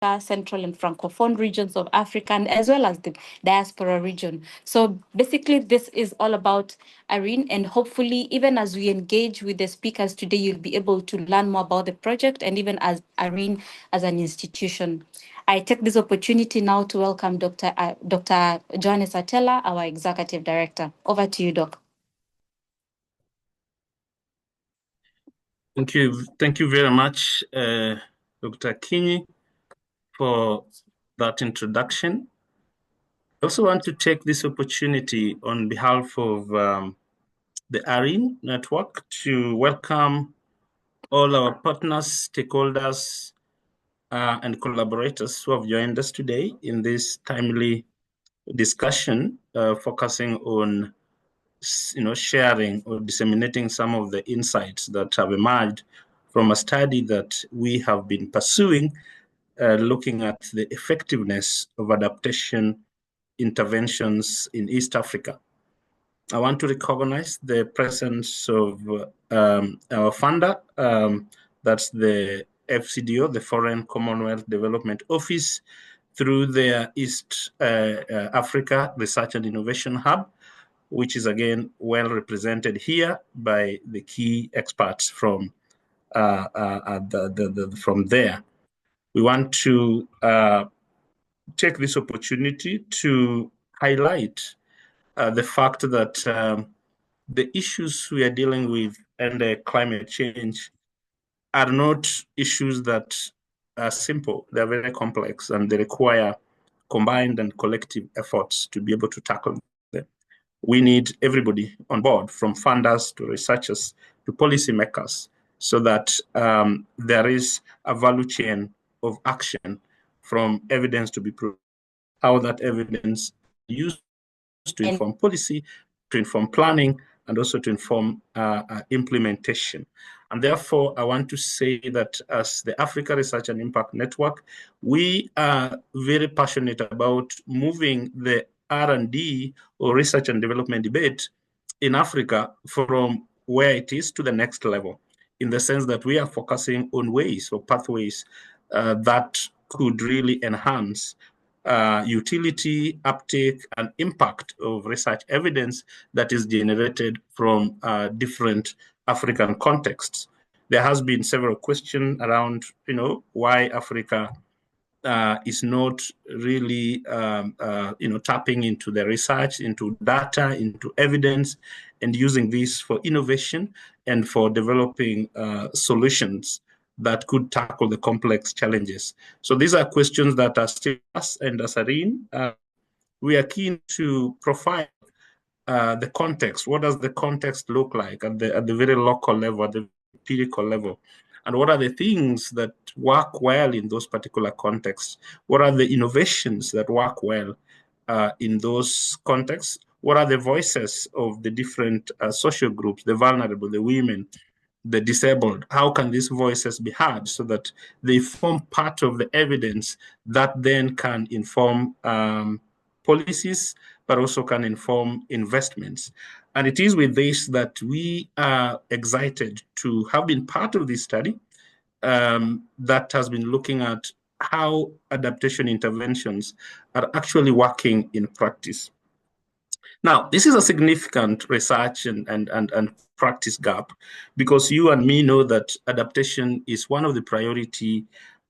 Central and Francophone regions of Africa, and as well as the diaspora region. So basically, this is all about Irene, and hopefully, even as we engage with the speakers today, you'll be able to learn more about the project and even as Irene as an institution. I take this opportunity now to welcome Dr. Johannes Atela, our Executive Director. Over to you, Doc. Thank you very much, Dr. Kinyi, for that introduction. I also want to take this opportunity on behalf of the ARIN network to welcome all our partners, stakeholders, and collaborators who have joined us today in this timely discussion focusing on sharing or disseminating some of the insights that have emerged from a study that we have been pursuing, looking at the effectiveness of adaptation interventions in East Africa. I want to recognize the presence of our funder, that's the FCDO, the Foreign Commonwealth Development Office, through their East Africa Research and Innovation Hub, which is again well represented here by the key experts from from there. We want to take this opportunity to highlight the fact that the issues we are dealing with and climate change are not issues that are simple. They're very complex and they require combined and collective efforts to be able to tackle them. We need everybody on board, from funders to researchers to policymakers, so that there is a value chain of action from evidence to be proved, how that evidence is used to inform policy, to inform planning, and also to inform implementation. And therefore, I want to say that as the Africa Research and Impact Network, we are very passionate about moving the R&D or research and development debate in Africa from where it is to the next level, in the sense that we are focusing on ways or pathways that could really enhance utility, uptake, and impact of research evidence that is generated from different African contexts. There has been several questions around, why Africa is not really, tapping into the research, into data, into evidence, and using this for innovation and for developing solutions that could tackle the complex challenges. So these are questions that are still us and as ARIN. We are keen to profile the context. What does the context look like at the very local level, at the empirical level? And what are the things that work well in those particular contexts? What are the innovations that work well in those contexts? What are the voices of the different social groups, the vulnerable, the women, the disabled? How can these voices be heard so that they form part of the evidence that then can inform policies, but also can inform investments? And it is with this that we are excited to have been part of this study that has been looking at how adaptation interventions are actually working in practice. Now, this is a significant research and practice gap, because you and me know that adaptation is one of the priority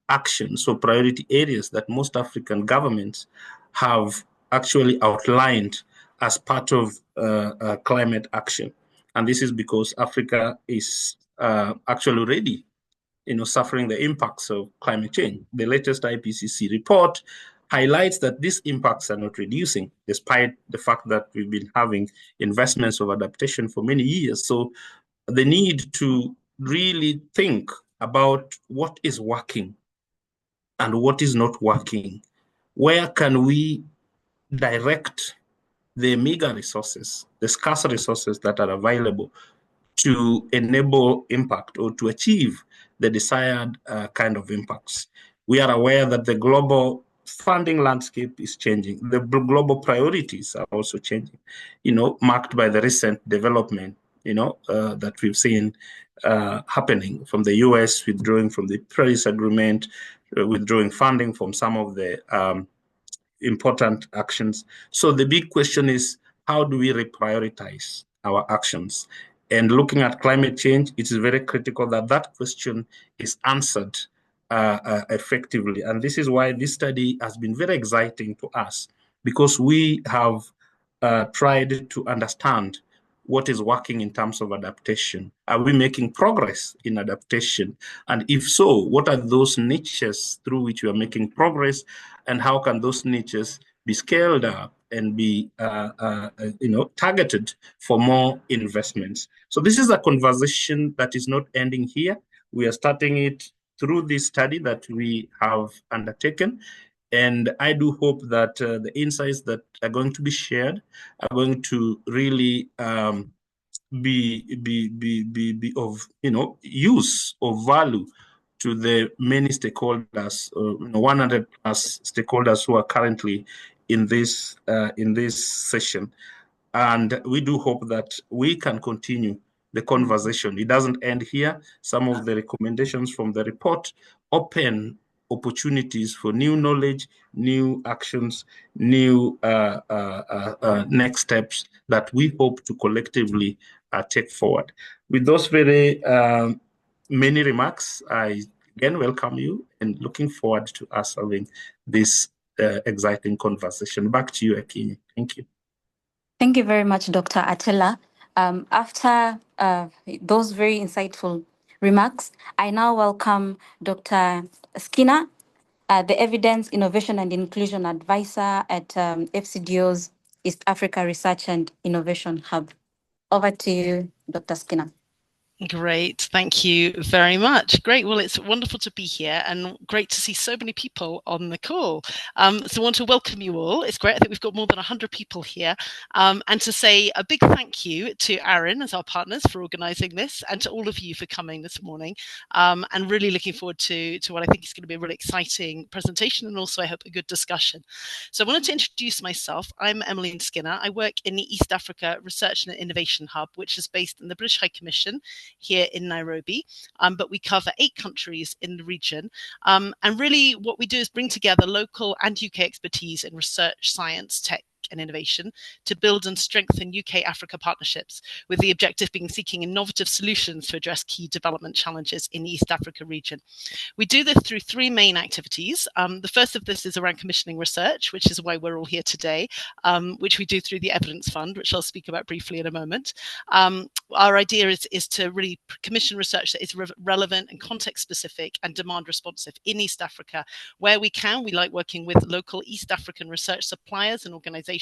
actions or priority areas that most African governments have actually outlined as part of climate action. And this is because Africa is actually already suffering the impacts of climate change. The latest IPCC report highlights that these impacts are not reducing, despite the fact that we've been having investments of adaptation for many years. So the need to really think about what is working and what is not working. Where can we direct the meager resources, the scarce resources that are available to enable impact or to achieve the desired kind of impacts? We are aware that the global funding landscape is changing. The global priorities are also changing, marked by the recent development, that we've seen happening, from the US withdrawing from the Paris Agreement withdrawing funding from some of the important actions. So the big question is, how do we reprioritize our actions? And looking at climate change, it is very critical that that question is answered effectively. And this is why this study has been very exciting to us, because we have tried to understand what is working in terms of adaptation. Are we making progress in adaptation? And if so, what are those niches through which we are making progress, and how can those niches be scaled up and be targeted for more investments? So this is a conversation that is not ending here. We are starting it through this study that we have undertaken. And I do hope that the insights that are going to be shared are going to really be of use or value to the many stakeholders, 100 plus stakeholders who are currently in this session. And we do hope that we can continue the conversation. It doesn't end here. Some of the recommendations from the report open opportunities for new knowledge, new actions, new next steps that we hope to collectively take forward. With those very many remarks, I again welcome you and looking forward to us having this exciting conversation. Back to you, Akinyi. Thank you. Thank you very much, Dr. Attila. After those very insightful remarks, I now welcome Dr. Skinner, the Evidence, Innovation and Inclusion Advisor at FCDO's East Africa Research and Innovation Hub. Over to you, Dr. Skinner. Great. Thank you very much. Great. Well, it's wonderful to be here and great to see so many people on the call. So I want to welcome you all. It's great. I think we've got more than 100 people here. And to say a big thank you to Aaron as our partners for organising this, and to all of you for coming this morning. And really looking forward to what I think is going to be a really exciting presentation, and also I hope a good discussion. So I wanted to introduce myself. I'm Emmeline Skinner. I work in the East Africa Research and Innovation Hub, which is based in the British High Commission here in Nairobi, but we cover 8 countries in the region. And really what we do is bring together local and UK expertise in research, science, tech, and innovation to build and strengthen UK-Africa partnerships, with the objective being seeking innovative solutions to address key development challenges in the East Africa region. We do this through 3 main activities. The first of this is around commissioning research, which is why we're all here today, which we do through the Evidence Fund, which I'll speak about briefly in a moment. Our idea is to really commission research that is relevant and context-specific and demand-responsive in East Africa. Where we can, we like working with local East African research suppliers and organizations,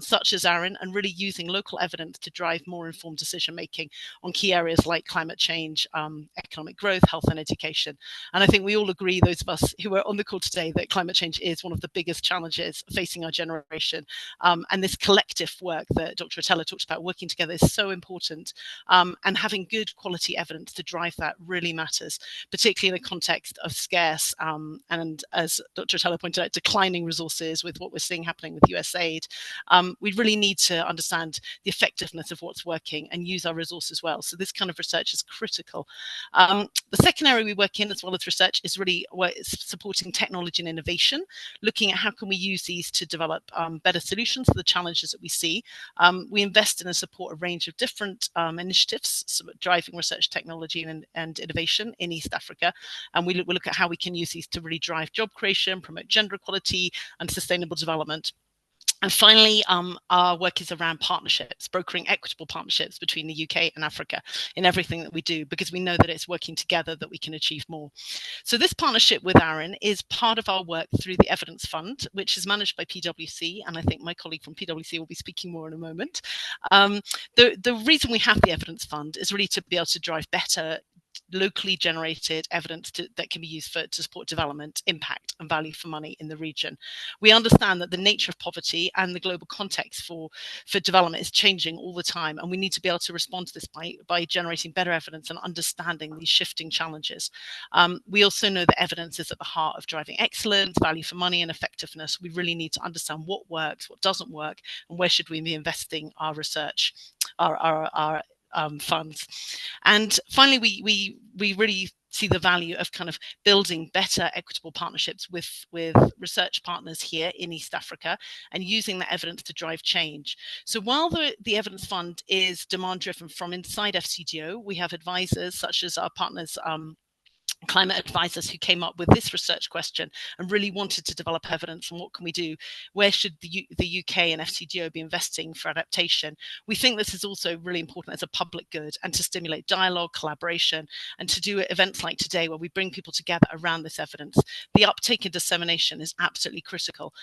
such as Aaron, and really using local evidence to drive more informed decision-making on key areas like climate change, economic growth, health and education. And I think we all agree, those of us who are on the call today, that climate change is one of the biggest challenges facing our generation. And this collective work that Dr. Attila talked about, working together, is so important. And having good quality evidence to drive that really matters, particularly in the context of scarce and, as Dr. Attila pointed out, declining resources with what we're seeing happening with USAID. We really need to understand the effectiveness of what's working and use our resources well. So this kind of research is critical. The second area we work in, as well as research, is really supporting technology and innovation, looking at how can we use these to develop better solutions for the challenges that we see. We invest in and support a range of different initiatives, so driving research, technology and innovation in East Africa. And we look at how we can use these to really drive job creation, promote gender equality and sustainable development. And finally, our work is around partnerships, brokering equitable partnerships between the UK and Africa in everything that we do, because we know that it's working together that we can achieve more. So this partnership with Aaron is part of our work through the Evidence Fund, which is managed by PwC, and I think my colleague from PwC will be speaking more in a moment. The reason we have the Evidence Fund is really to be able to drive better locally generated evidence that can be used to support development, impact and value for money in the region. We understand that the nature of poverty and the global context for development is changing all the time, and we need to be able to respond to this by generating better evidence and understanding these shifting challenges. We also know that evidence is at the heart of driving excellence, value for money and effectiveness. We really need to understand what works, what doesn't work, and where should we be investing our research, our funds. And finally, we really see the value of kind of building better equitable partnerships with research partners here in East Africa and using that evidence to drive change. So while the Evidence Fund is demand driven from inside FCDO, we have advisors such as our partners, climate advisors, who came up with this research question and really wanted to develop evidence on what can we do, where should the UK and FCDO be investing for adaptation. We think this is also really important as a public good and to stimulate dialogue, collaboration, and to do events like today where we bring people together around this evidence. The uptake and dissemination is absolutely critical,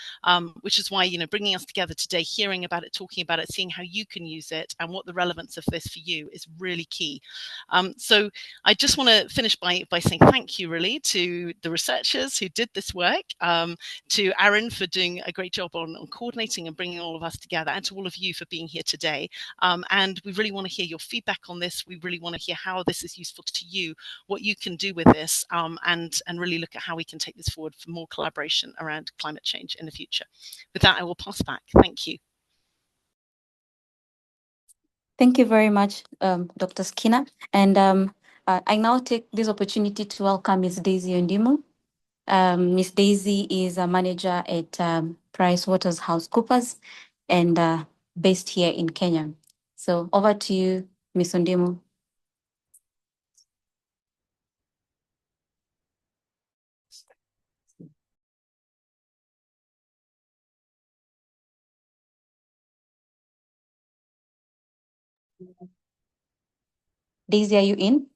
which is why, you know, bringing us together today, hearing about it, talking about it, seeing how you can use it and what the relevance of this for you is really key. So I just want to finish by saying thank you really to the researchers who did this work, to Aaron for doing a great job on coordinating and bringing all of us together, and to all of you for being here today. And we really want to hear your feedback on this. We really want to hear how this is useful to you, what you can do with this, and really look at how we can take this forward for more collaboration around climate change in the future. With that, I will pass back. Thank you. Thank you very much, Dr. Skinner. And I now take this opportunity to welcome Ms. Daisy Ondimo. Ms. Daisy is a manager at PricewaterhouseCoopers and based here in Kenya. So over to you, Ms. Ondimo. Daisy, are you in?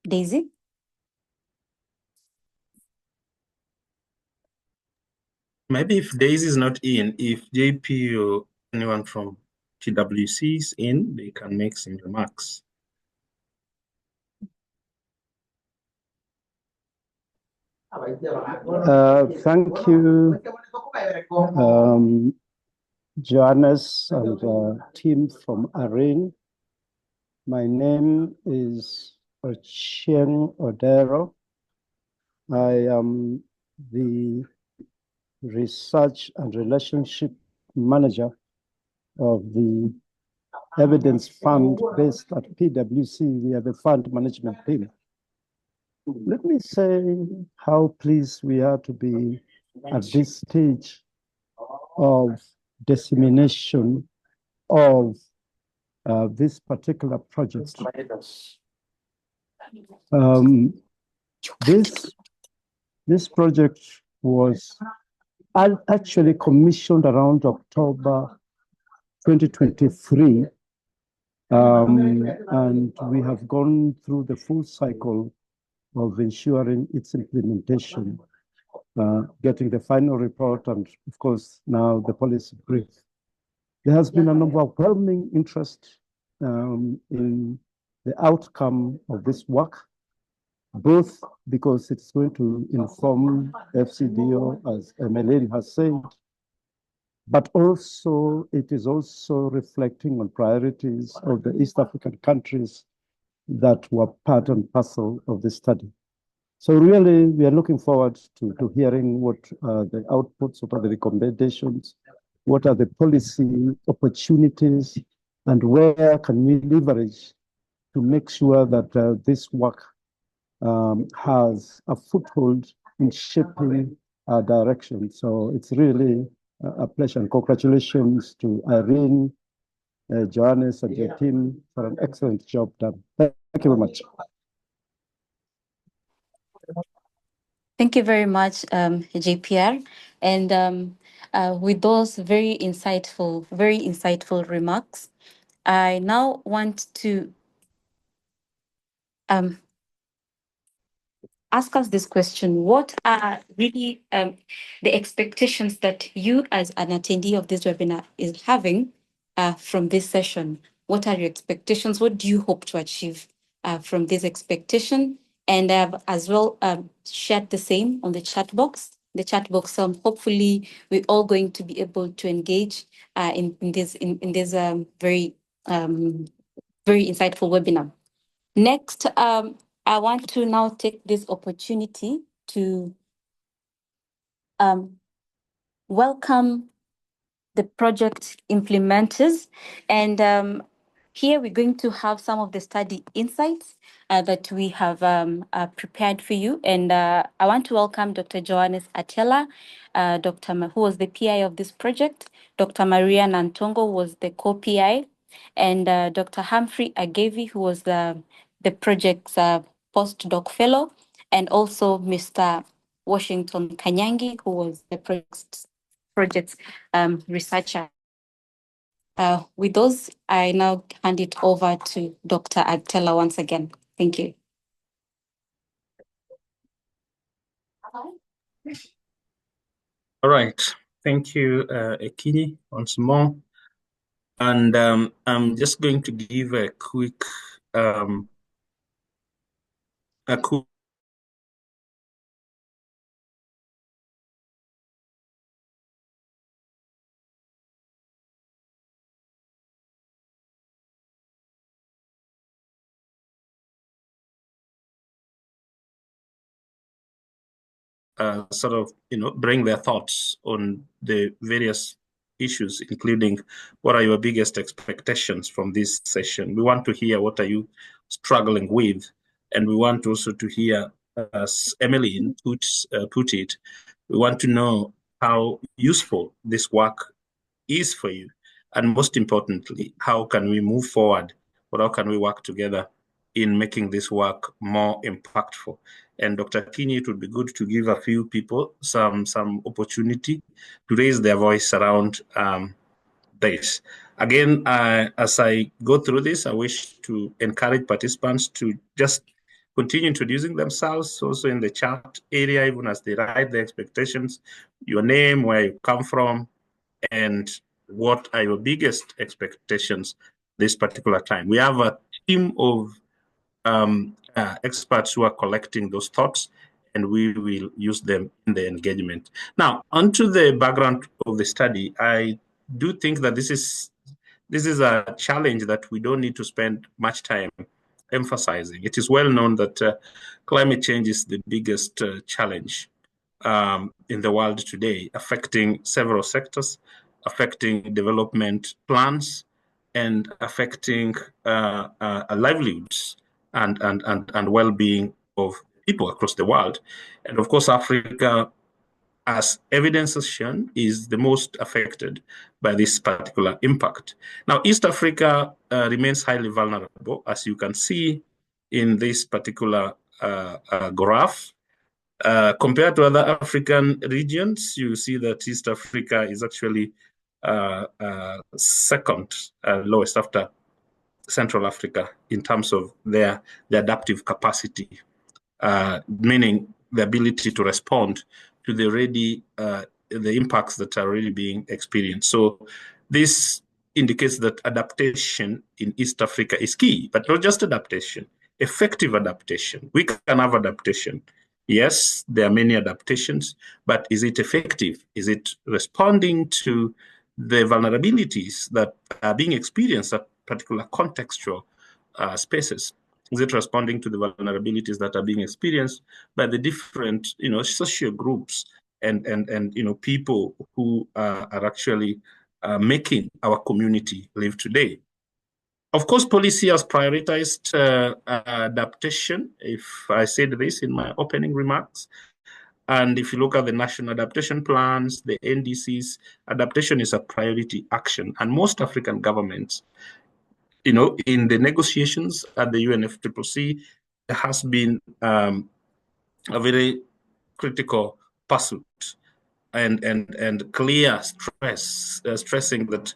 Daisy? Maybe if Daisy is not in, if JP or anyone from TWC is in, they can make some remarks. Thank you, Johannes and team from ARIN. My name is Ochieng Odero. I am the Research and Relationship Manager of the Evidence Fund based at PwC. We are the fund management team. Let me say how pleased we are to be at this stage of dissemination of this particular project. This project was actually commissioned around October 2023, and we have gone through the full cycle of ensuring its implementation, getting the final report, and of course, now the policy brief. There has been an overwhelming interest in the outcome of this work, both because it's going to inform FCDO, as Emmeline has said, but also it is also reflecting on priorities of the East African countries that were part and parcel of the study. So really, we are looking forward to hearing what are the outputs, what are the recommendations, what are the policy opportunities, and where can we leverage to make sure that this work has a foothold in shaping our direction. So it's really a pleasure, and congratulations to Irene, Johannes, and your team for an excellent job done. Thank you very much. Thank you very much, JPR. And with those very insightful remarks, I now want to ask us this question: what are really the expectations that you as an attendee of this webinar is having from this session? What are your expectations? What do you hope to achieve from this expectation? And I've as well shared the same on the chat box. Hopefully we're all going to be able to engage in this very insightful webinar. Next, I want to now take this opportunity to welcome the project implementers. And here we're going to have some of the study insights that we have prepared for you. And I want to welcome Dr. Johannes Atela, who was the PI of this project. Dr. Maria Nantongo was the co-PI. And Dr. Humphrey Agevi, who was the project's postdoc fellow. And also Mr. Washington Kanyangi, who was the project's researcher. With those, I now hand it over to Dr. Atela once again. Thank you. All right. Thank you, Ekini, once more. And I'm just going to give a quick sort of, bring their thoughts on the various issues, including what are your biggest expectations from this session. We want to hear what are you struggling with, and we want also to hear, as Emmeline put it, we want to know how useful this work is for you, and most importantly, how can we move forward, or how can we work together in making this work more impactful. And Dr. Kini, it would be good to give a few people some opportunity to raise their voice around this. Again, as I go through this, I wish to encourage participants to just continue introducing themselves also in the chat area, even as they write their expectations, your name, where you come from, and what are your biggest expectations this particular time. We have a team of experts who are collecting those thoughts, and we will use them in the engagement. Now, onto the background of the study, I do think that this is a challenge that we don't need to spend much time emphasizing. It is well known that climate change is the biggest challenge in the world today, affecting several sectors, affecting development plans, and affecting livelihoods and well-being of people across the world. And of course, Africa, as evidence has shown, is the most affected by this particular impact. Now, East Africa remains highly vulnerable, as you can see in this particular graph. Compared to other African regions, you see that East Africa is actually second lowest after Central Africa in terms of the adaptive capacity, meaning the ability to respond to the impacts that are already being experienced. So this indicates that adaptation in East Africa is key, but not just adaptation, effective adaptation. We can have adaptation. Yes, there are many adaptations, but is it effective? Is it responding to the vulnerabilities that are being experienced at particular contextual spaces? Is it responding to the vulnerabilities that are being experienced by the different, social groups and people who are actually making our community live today? Of course, policy has prioritized adaptation, if I said this in my opening remarks. And if you look at the national adaptation plans, the NDCs, adaptation is a priority action. And most African governments, in the negotiations at the UNFCCC, there has been a very critical pursuit and clear stressing that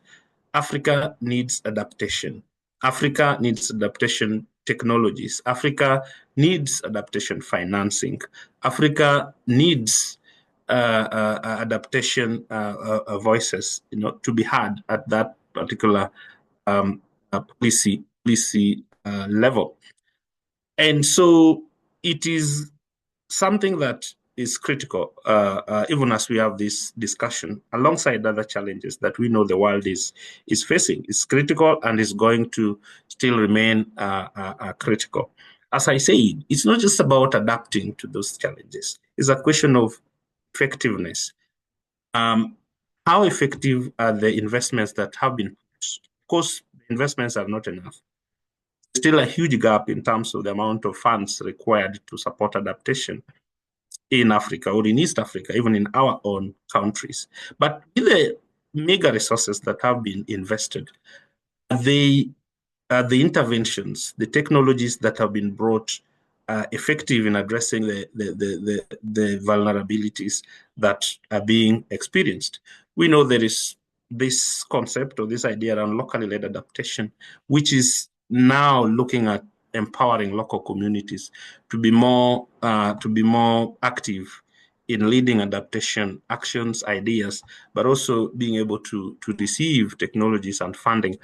Africa needs adaptation. Africa needs adaptation technologies. Africa needs adaptation financing. Africa needs adaptation voices, to be heard at that particular policy level. And so it is something that is critical, even as we have this discussion, alongside other challenges that we know the world is facing. It's critical and is going to still remain critical. as I said, it's not just about adapting to those challenges. It's a question of effectiveness. How effective are the investments that have been put? Of course, investments are not enough. There's still a huge gap in terms of the amount of funds required to support adaptation in Africa or in East Africa, even in our own countries. But with the mega resources that have been invested, the interventions, the technologies that have been brought effective in addressing the vulnerabilities that are being experienced. We know there is this concept or this idea around locally led adaptation, which is now looking at empowering local communities to be more active in leading adaptation actions, ideas, but also being able to receive technologies and funding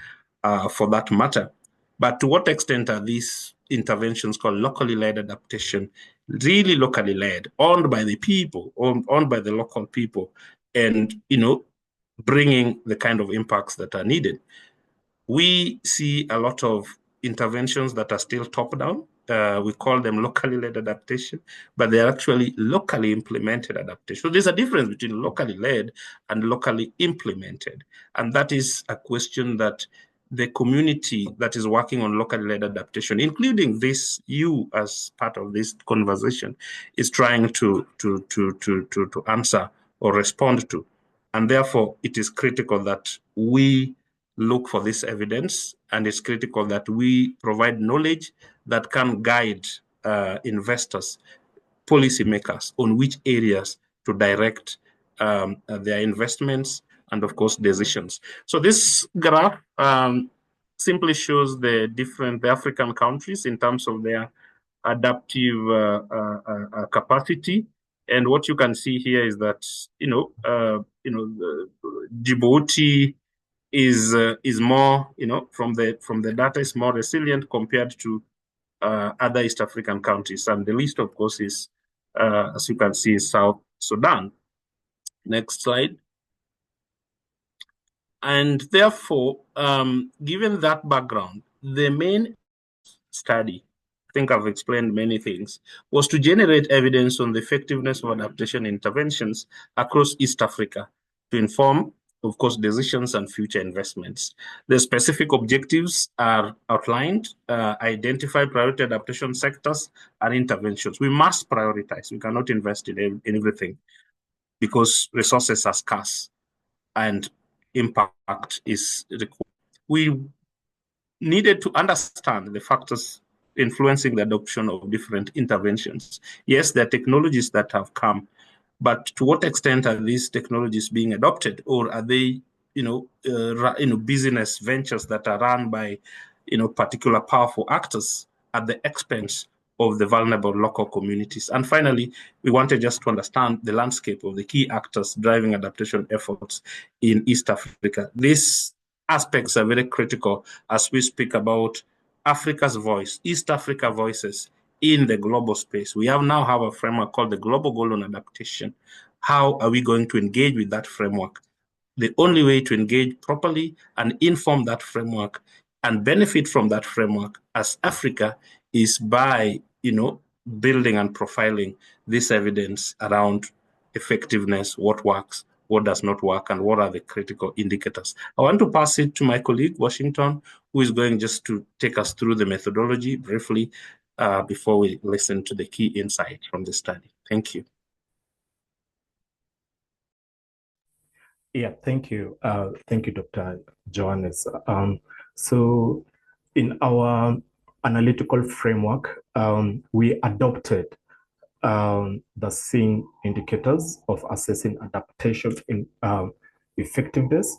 for that matter. But to what extent are these interventions called locally led adaptation really locally led, owned by the people, owned by the local people, and bringing the kind of impacts that are needed? We see a lot of interventions that are still top down. We call them locally led adaptation, but they're actually locally implemented adaptation. So there's a difference between locally led and locally implemented. And that is a question that the community that is working on locally led adaptation, including you as part of this conversation, is trying to answer or respond to. And therefore, it is critical that we look for this evidence, and it's critical that we provide knowledge that can guide investors, policymakers, on which areas to direct their investments and, of course, decisions. So this graph simply shows the African countries in terms of their adaptive capacity. And what you can see here is that Djibouti is more, from the data, is more resilient compared to other East African countries. And the least, of course, is, as you can see, is South Sudan. Next slide. And therefore, given that background, the main study, I think I've explained many things, was to generate evidence on the effectiveness of adaptation interventions across East Africa to inform, of course, decisions and future investments. The specific objectives are outlined: identify priority adaptation sectors and interventions. We must prioritize. We cannot invest in everything because resources are scarce and impact is required. We needed to understand the factors influencing the adoption of different interventions. Yes, there are technologies that have come, but to what extent are these technologies being adopted, or are they, business ventures that are run by, particular powerful actors at the expense of the vulnerable local communities? And finally, we wanted just to understand the landscape of the key actors driving adaptation efforts in East Africa. These aspects are very critical as we speak about Africa's voice, East Africa voices in the global space. We now have a framework called the Global Goal on Adaptation. How are we going to engage with that framework? The only way to engage properly and inform that framework and benefit from that framework as Africa is by, building and profiling this evidence around effectiveness, what works, what does not work, and what are the critical indicators. I want to pass it to my colleague, Washington, who is going just to take us through the methodology briefly before we listen to the key insights from the study. Thank you. Yeah, thank you. Thank you, Dr. Johannes. So in our analytical framework, we adopted the same indicators of assessing adaptation in effectiveness.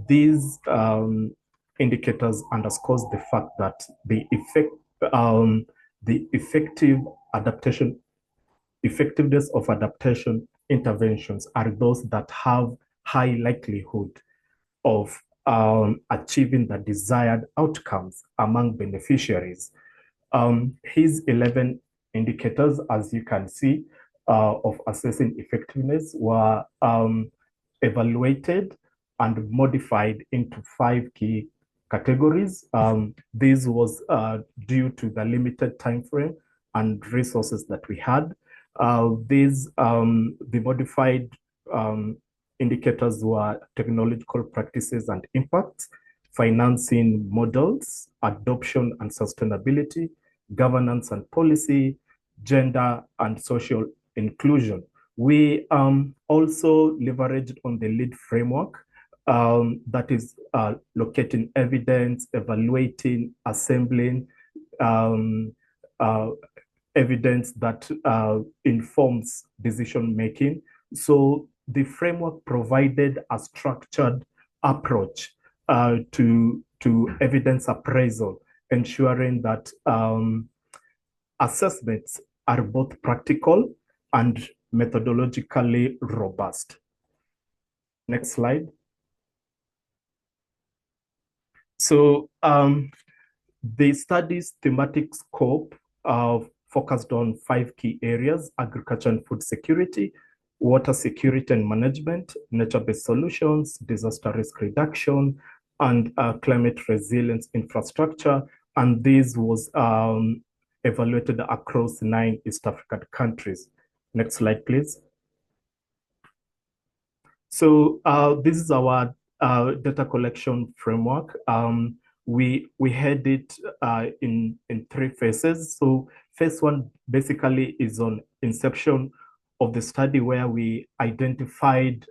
These indicators underscores the fact that the effectiveness of adaptation interventions are those that have high likelihood of achieving the desired outcomes among beneficiaries. His 11 indicators, as you can see, of assessing effectiveness were evaluated and modified into 5 key categories. This was due to the limited time frame and resources that we had. The modified indicators were technological practices and impacts, financing models, adoption and sustainability, governance and policy, gender and social inclusion. We also leveraged on the LEAD framework that is locating evidence, evaluating, assembling evidence that informs decision making. So the framework provided a structured approach to evidence appraisal, ensuring that assessments are both practical and methodologically robust. Next slide. So the study's thematic scope focused on 5 key areas: agriculture and food security, water security and management, nature-based solutions, disaster risk reduction, and climate resilience infrastructure. And this was evaluated across 9 East African countries. Next slide, please. So this is our data collection framework. We had it in 3 phases. So phase 1 basically is on inception of the study, where we identified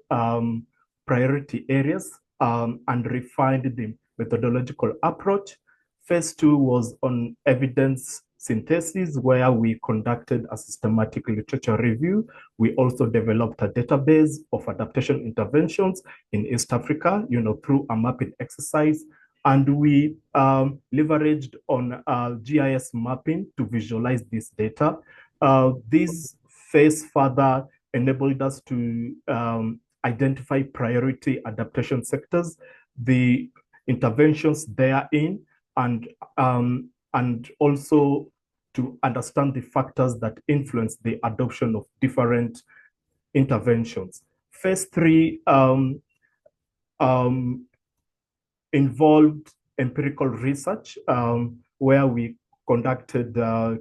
priority areas and refined the methodological approach. Phase 2 was on evidence synthesis, where we conducted a systematic literature review. We also developed a database of adaptation interventions in East Africa, through a mapping exercise. And we leveraged on GIS mapping to visualize this data. This phase further enabled us to identify priority adaptation sectors, the interventions therein, and also to understand the factors that influence the adoption of different interventions. Phase 3 involved empirical research, where we conducted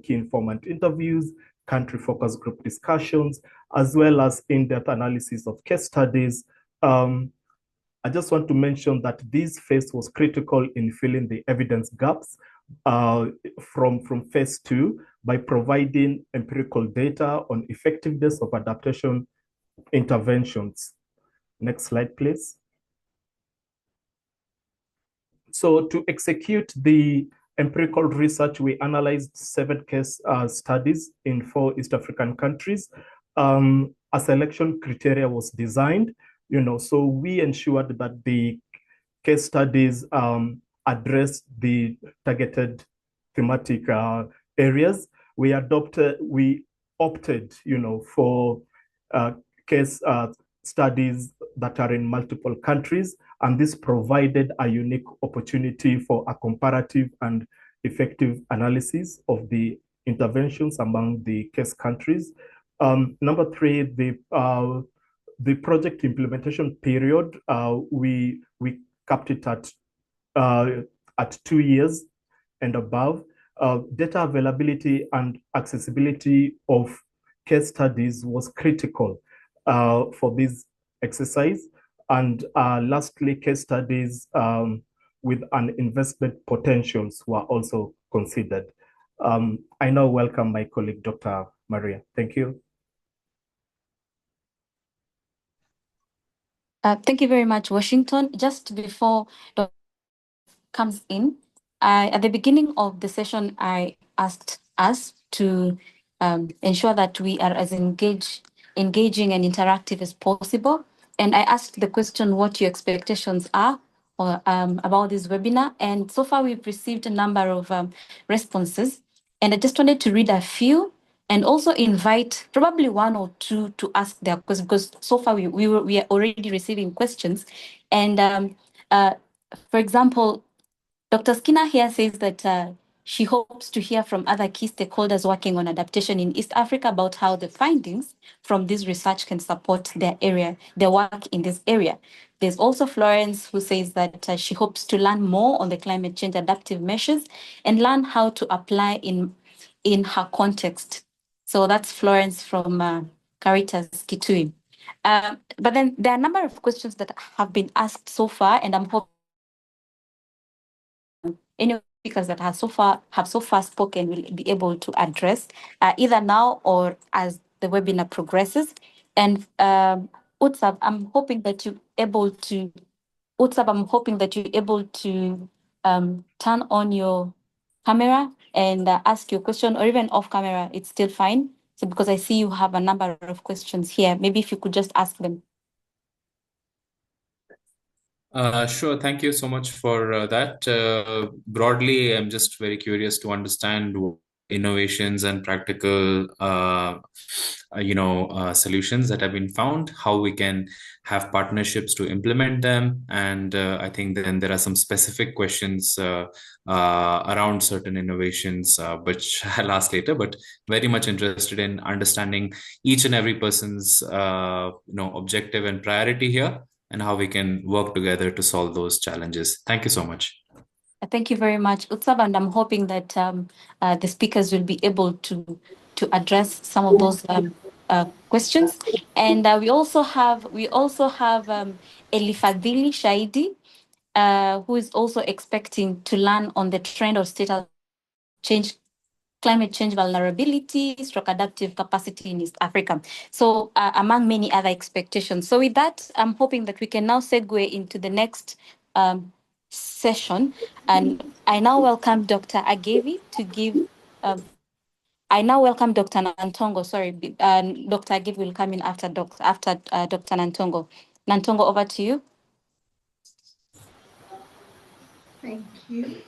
key informant interviews, country focus group discussions, as well as in-depth analysis of case studies. I just want to mention that this phase was critical in filling the evidence gaps from phase 2 by providing empirical data on effectiveness of adaptation interventions. Next slide, please. So to execute the empirical research, we analyzed 7 case studies in 4 East African countries. A selection criteria was designed, so we ensured that the case studies addressed the targeted thematic areas. We opted, for case studies that are in multiple countries, and this provided a unique opportunity for a comparative and effective analysis of the interventions among the case countries. Number 3, the project implementation period, we capped it at 2 years and above. Data availability and accessibility of case studies was critical for this exercise. And lastly, case studies with an investment potentials were also considered. I now welcome my colleague, Dr. Maria. Thank you. Thank you very much, Washington. Just before Dr. comes in, at the beginning of the session, I asked us to ensure that we are as engaging and interactive as possible. And I asked the question, what your expectations are about this webinar. And so far, we've received a number of responses. And I just wanted to read a few and also invite probably 1 or 2 to ask their questions, because so far we are already receiving questions. And for example, Dr. Skinner here says that she hopes to hear from other key stakeholders working on adaptation in East Africa about how the findings from this research can support their work in this area. There's also Florence, who says that she hopes to learn more on the climate change adaptive measures and learn how to apply in her context. So that's Florence from Caritas Kitui. But then there are a number of questions that have been asked so far, and I'm hoping any speakers that have so far spoken will be able to address either now or as the webinar progresses. And Utsab, I'm hoping that you're able to turn on your camera and ask your question, or even off camera, it's still fine. So because I see you have a number of questions here, maybe if you could just ask them. Sure. Thank you so much for that. Broadly, I'm just very curious to understand innovations and practical, solutions that have been found, how we can have partnerships to implement them. And I think then there are some specific questions around certain innovations, which I'll ask later, but very much interested in understanding each and every person's, objective and priority here, and how we can work together to solve those challenges. Thank you so much. Thank you very much, Utsab, and I'm hoping that the speakers will be able to address some of those questions. And we also have Elifadhili Shaidi, who is also expecting to learn on the trend or state of change, climate change vulnerability, stroke adaptive capacity in East Africa. So among many other expectations. So with that, I'm hoping that we can now segue into the next session. And I now welcome Dr. Agevi to give, I now welcome Dr. Nantongo, sorry, Dr. Agevi will come in after Dr. Nantongo. Nantongo, over to you. Thank you.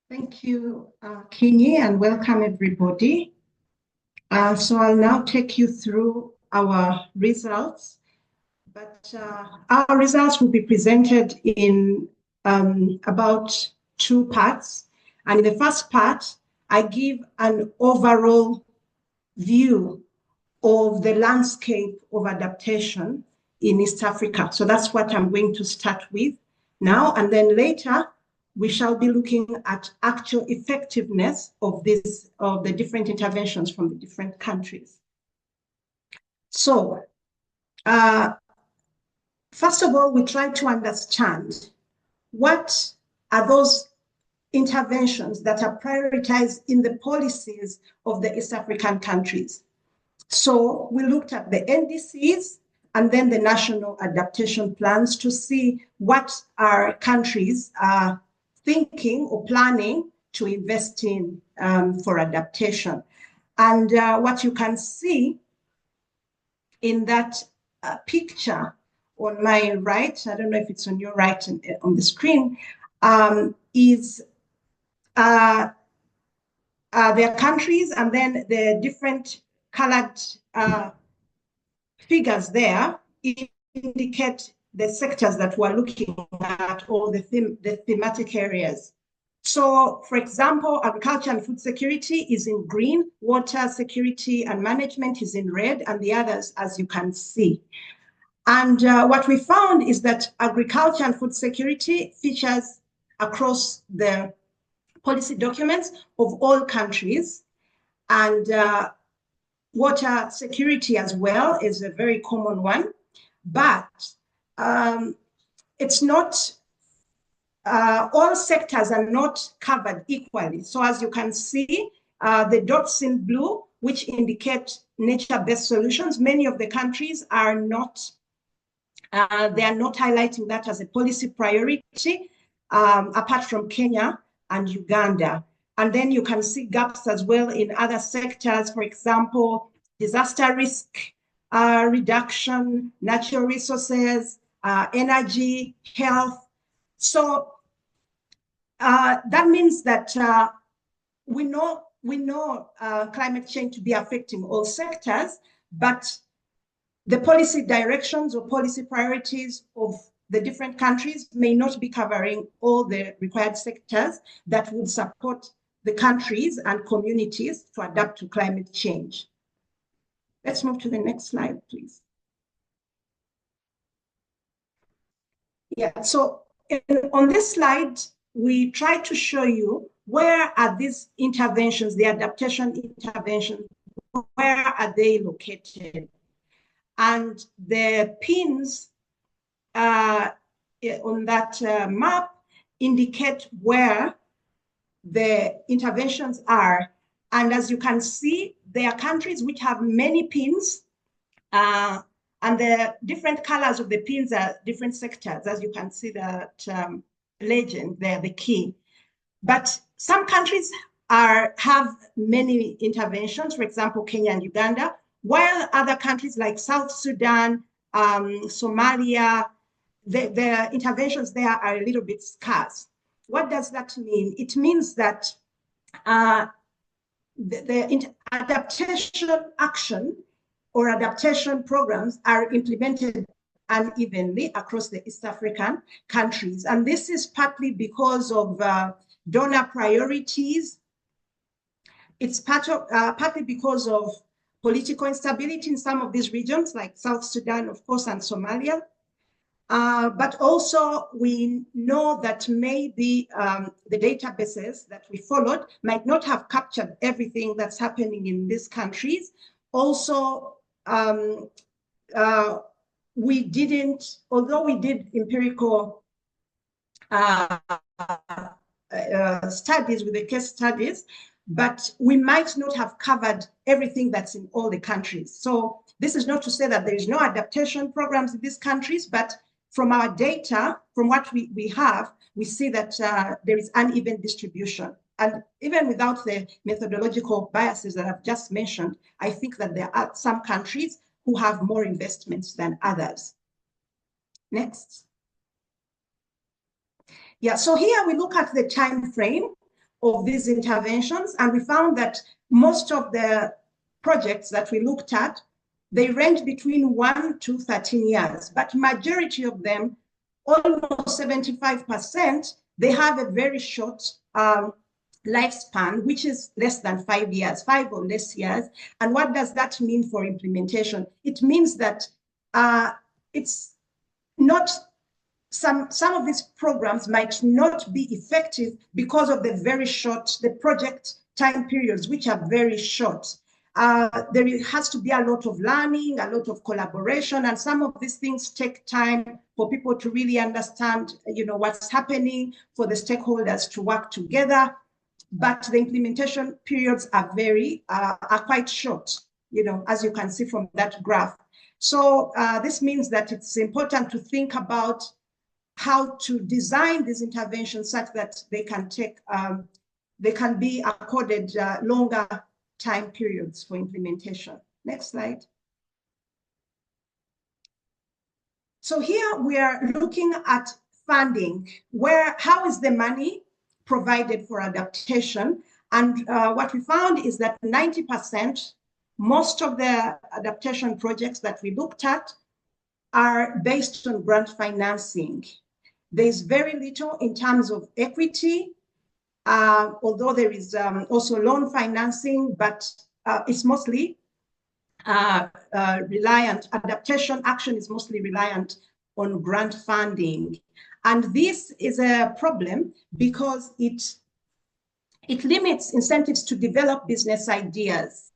Thank you, Kinyi, and welcome everybody. So I'll now take you through our results, but our results will be presented in about two parts. And in the first part, I give an overall view of the landscape of adaptation in East Africa. So that's what I'm going to start with now, and then later, we shall be looking at actual effectiveness of the different interventions from the different countries. So, first of all, we try to understand what are those interventions that are prioritized in the policies of the East African countries. So we looked at the NDCs and then the national adaptation plans to see what our countries are thinking or planning to invest in for adaptation. And what you can see in that picture on my right, I don't know if it's on your right on the screen, is their countries, and then the different colored figures there indicate the sectors that we're looking at, or the thematic areas. So, for example, agriculture and food security is in green, water security and management is in red, and the others, as you can see. And what we found is that agriculture and food security features across the policy documents of all countries, and water security as well is a very common one, but it's not, all sectors are not covered equally. So as you can see, the dots in blue, which indicate nature-based solutions, many of the countries are not, they are not highlighting that as a policy priority, apart from Kenya and Uganda. And then you can see gaps as well in other sectors, for example, disaster risk reduction, natural resources, energy, health. So that means that we know climate change to be affecting all sectors, but the policy directions or policy priorities of the different countries may not be covering all the required sectors that would support the countries and communities to adapt to climate change. Let's move to the next slide, please. Yeah, so on this slide, we try to show you where are these interventions, the adaptation interventions, where are they located? And the pins on that map indicate where the interventions are. And as you can see, there are countries which have many pins, and the different colors of the pins are different sectors. As you can see that legend there, the key. But some countries have many interventions, for example, Kenya and Uganda, while other countries like South Sudan, Somalia, the interventions there are a little bit scarce. What does that mean? It means that the adaptation action or adaptation programs are implemented unevenly across the East African countries. And this is partly because of donor priorities. It's partly because of political instability in some of these regions, like South Sudan, of course, and Somalia. But also we know that maybe the databases that we followed might not have captured everything that's happening in these countries. Also, we didn't, although we did empirical studies with the case studies, but we might not have covered everything that's in all the countries. So this is not to say that there is no adaptation programs in these countries, but from our data, from what we have, we see that there is uneven distribution. And even without the methodological biases that I've just mentioned, I think that there are some countries who have more investments than others. Next. Yeah, so here we look at the time frame of these interventions, and we found that most of the projects that we looked at, they range between 1 to 13 years, but majority of them, almost 75%, they have a very short lifespan, which is less than 5 years, 5 or less years. And what does that mean for implementation? It means that it's not, some of these programs might not be effective because of the very short, the project time periods, which are very short. There has to be a lot of learning, a lot of collaboration, and some of these things take time for people to really understand, what's happening, for the stakeholders to work together. But the implementation periods are quite short, as you can see from that graph. So this means that it's important to think about how to design these interventions such that they can be accorded longer time periods for implementation. Next slide. So here we are looking at funding, how is the money provided for adaptation? And what we found is that 90%, most of the adaptation projects that we looked at are based on grant financing. There's very little in terms of equity, although there is also loan financing, but it's mostly adaptation action is mostly reliant on grant funding. And this is a problem because it limits incentives to develop business ideas.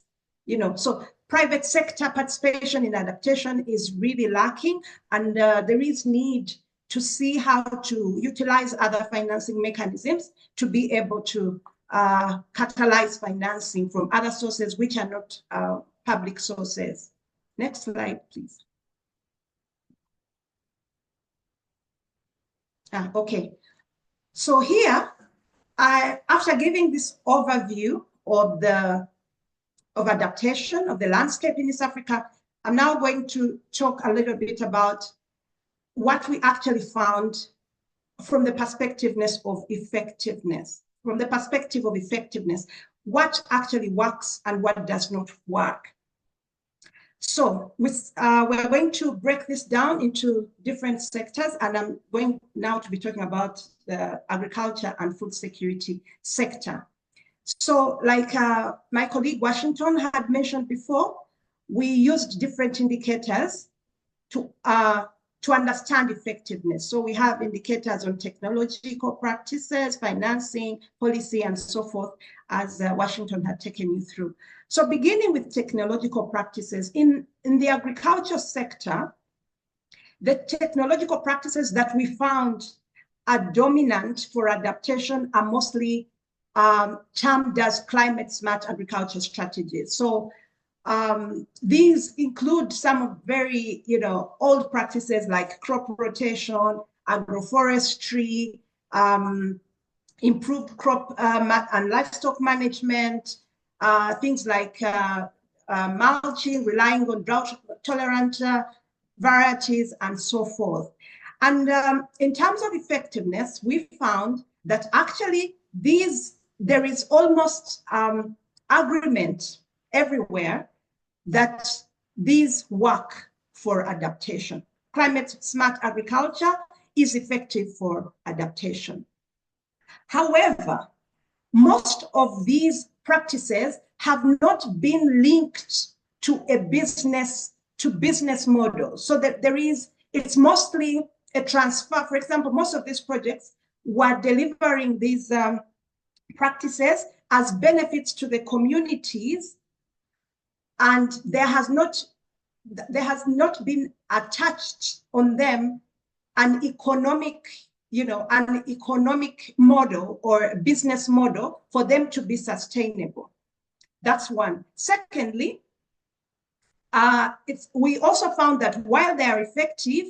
So private sector participation in adaptation is really lacking, and there is need to see how to utilize other financing mechanisms to be able to catalyze financing from other sources which are not public sources. Next slide, please. Okay, so here, after giving this overview of adaptation, of the landscape in East Africa, I'm now going to talk a little bit about what we actually found from the perspective of effectiveness. From the perspective of effectiveness, what actually works and what does not work. So we're going to break this down into different sectors, and I'm going now to be talking about the agriculture and food security sector. So like my colleague Washington had mentioned before, we used different indicators to understand effectiveness. So we have indicators on technological practices, financing, policy, and so forth, as Washington had taken you through. So beginning with technological practices, in the agriculture sector, the technological practices that we found are dominant for adaptation are mostly termed as climate smart agriculture strategies. So these include some very, old practices like crop rotation, agroforestry, improved crop and livestock management, things like mulching, relying on drought-tolerant varieties, and so forth. And in terms of effectiveness, we found that actually there is almost agreement everywhere that these work for adaptation. Climate smart agriculture is effective for adaptation. However, most of these practices have not been linked to a business model, so that it's mostly a transfer. For example, most of these projects were delivering these practices as benefits to the communities, and there has not been attached on them an economic model or a business model for them to be sustainable. That's one. Secondly, we also found that while they are effective,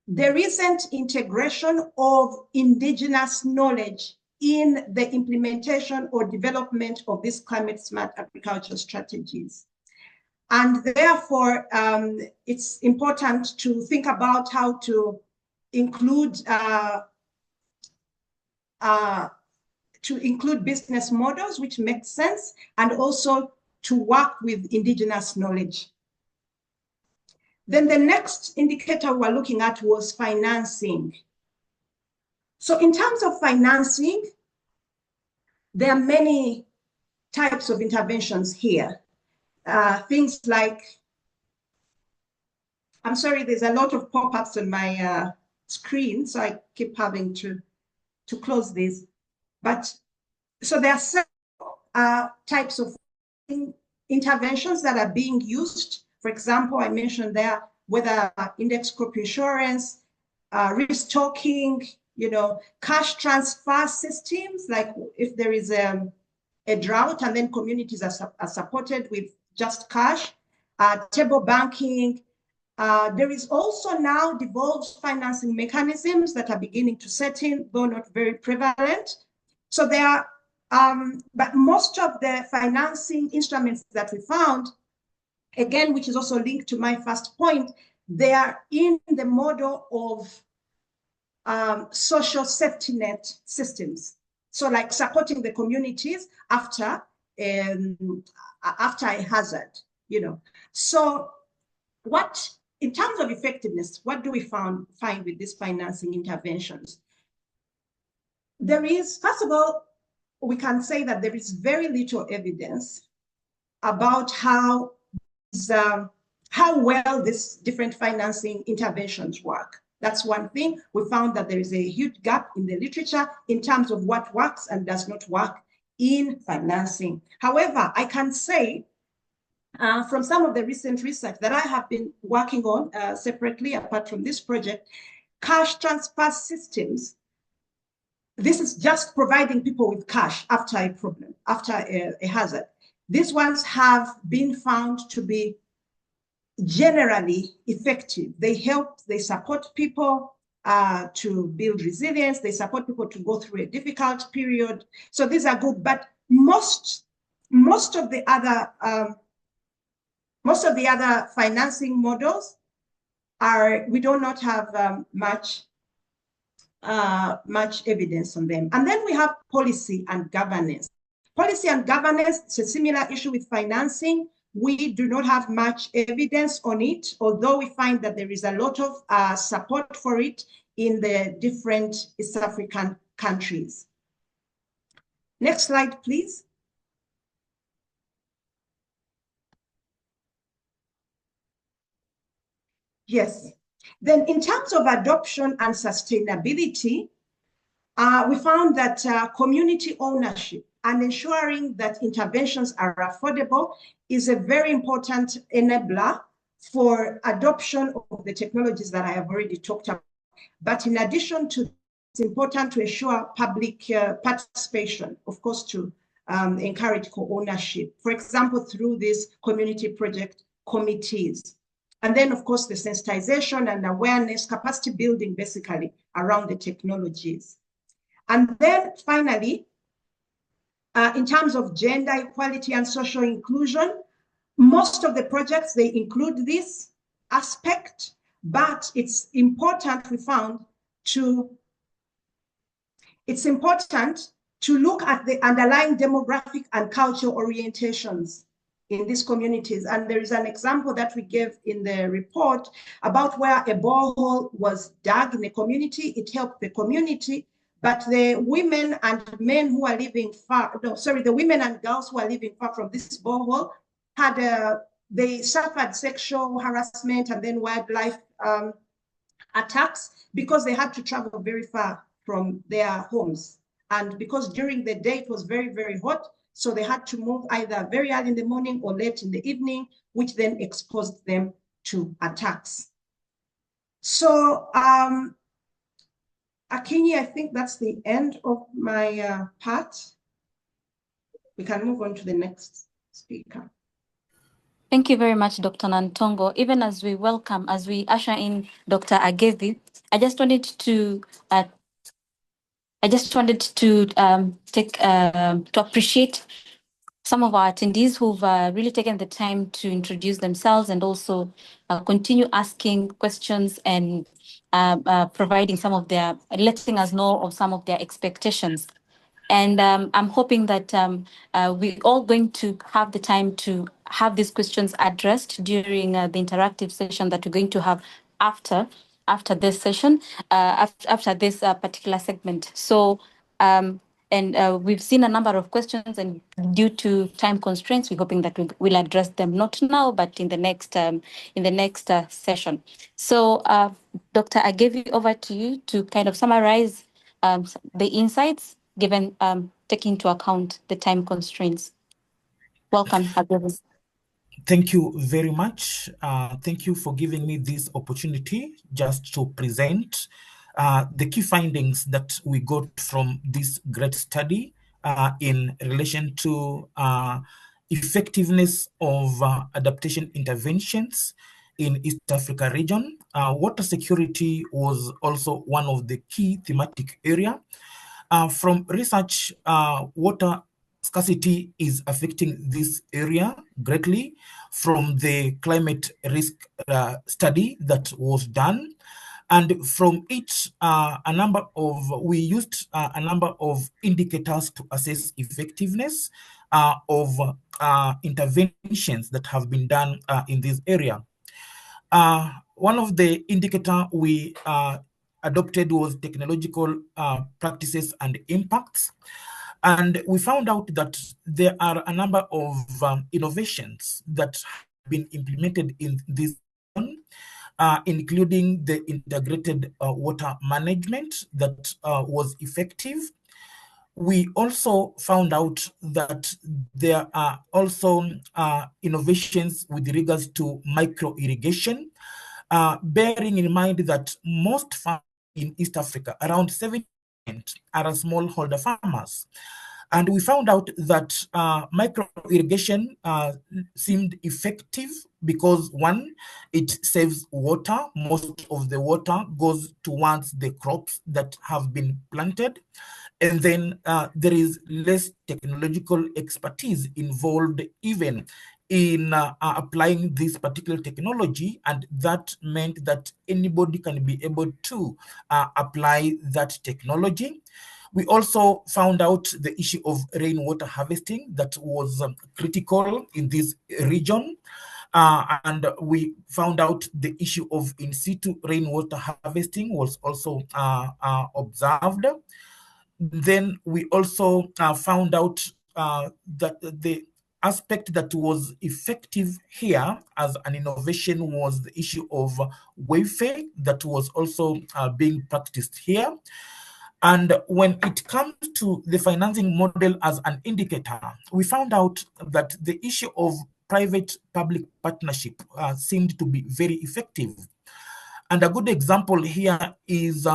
there isn't integration of indigenous knowledge in the implementation or development of these climate smart agriculture strategies. And therefore, it's important to think about how to include business models which make sense, and also to work with indigenous knowledge. Then the next indicator we're looking at was financing. So in terms of financing, there are many types of interventions here. Things like, I'm sorry, there's a lot of pop-ups on my screen, so I keep having to close this. But so there are several types of interventions that are being used. For example, I mentioned there whether index crop insurance, restocking, cash transfer systems, like if there is a drought and then communities are supported with just cash, table banking. There is also now devolved financing mechanisms that are beginning to set in, though not very prevalent. So there are, but most of the financing instruments that we found, again, which is also linked to my first point, they are in the model of social safety net systems. So like supporting the communities after a hazard, So in terms of effectiveness, what do we find with these financing interventions? There is, first of all, we can say that there is very little evidence about how well these different financing interventions work. That's one thing. We found that there is a huge gap in the literature in terms of what works and does not work in financing. However, I can say from some of the recent research that I have been working on separately, apart from this project, cash transfer systems, this is just providing people with cash after a problem, after a hazard. These ones have been found to be generally effective. They support people to build resilience. They support people to go through a difficult period. So these are good, but most of the other financing models we do not have much evidence on them. And then we have policy and governance. Policy and governance, it's a similar issue with financing. we do not have much evidence on it, although we find that there is a lot of support for it in the different East African countries. Next slide, please. Yes. Then in terms of adoption and sustainability, we found that community ownership and ensuring that interventions are affordable is a very important enabler for adoption of the technologies that I have already talked about. But in addition to, it's important to ensure public participation, of course, to encourage co-ownership, for example, through these community project committees. And then, of course, the sensitization and awareness, capacity building, basically, around the technologies. And then finally, in terms of gender equality and social inclusion, most of the projects, they include this aspect, but it's important, we found, it's important to look at the underlying demographic and cultural orientations in these communities. And there is an example that we gave in the report about where a borehole was dug in a community. It helped the community, but the women and men who are living far, no, sorry, the women and girls who are living far from this borehole they suffered sexual harassment and then wildlife attacks because they had to travel very far from their homes. And because during the day it was very, very hot, so they had to move either very early in the morning or late in the evening, which then exposed them to attacks. So, Akinyi, I think that's the end of my part. We can move on to the next speaker. Thank you very much, Dr. Nantongo. Even as we usher in Dr. Agevi, I just wanted to appreciate some of our attendees who've really taken the time to introduce themselves and also continue asking questions and providing letting us know of some of their expectations. And I'm hoping that we're all going to have the time to have these questions addressed during the interactive session that we're going to have after this session, after this particular segment. So, we've seen a number of questions, and due to time constraints, we're hoping that we'll address them not now, but in the next session. So, Dr. Agevi, over to you to kind of summarize the insights, given taking into account the time constraints. Welcome, Agevi. Thank you very much. Thank you for giving me this opportunity just to present the key findings that we got from this great study in relation to effectiveness of adaptation interventions in East Africa region. Water security was also one of the key thematic area. From research, water scarcity is affecting this area greatly from the climate risk study that was done. And from it, we used a number of indicators to assess effectiveness of interventions that have been done in this area. One of the indicator we adopted was technological practices and impacts. And we found out that there are a number of innovations that have been implemented in this zone, including the integrated water management that was effective. We also found out that there are also innovations with regards to micro irrigation, bearing in mind that most farmers in East Africa, around 70%, are smallholder farmers. And we found out that micro irrigation seemed effective because, one, it saves water. Most of the water goes towards the crops that have been planted. And then there is less technological expertise involved even in applying this particular technology, and that meant that anybody can be able to apply that technology. We also found out the issue of rainwater harvesting that was critical in this region. And we found out the issue of in situ rainwater harvesting was also observed. Then we also found out that the aspect that was effective here as an innovation was the issue of welfare that was also being practiced here. And when it comes to the financing model as an indicator, we found out that the issue of private-public partnership seemed to be very effective. And a good example here is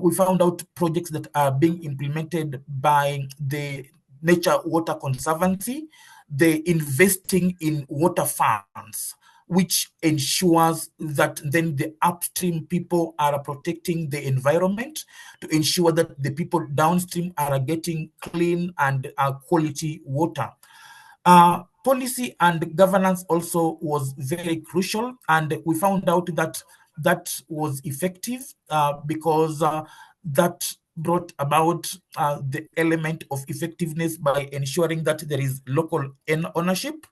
we found out projects that are being implemented by the Nature Water Conservancy. They're investing in water funds, which ensures that then the upstream people are protecting the environment to ensure that the people downstream are getting clean and quality water. Policy and governance also was very crucial, and we found out that that was effective because that brought about the element of effectiveness by ensuring that there is local ownership,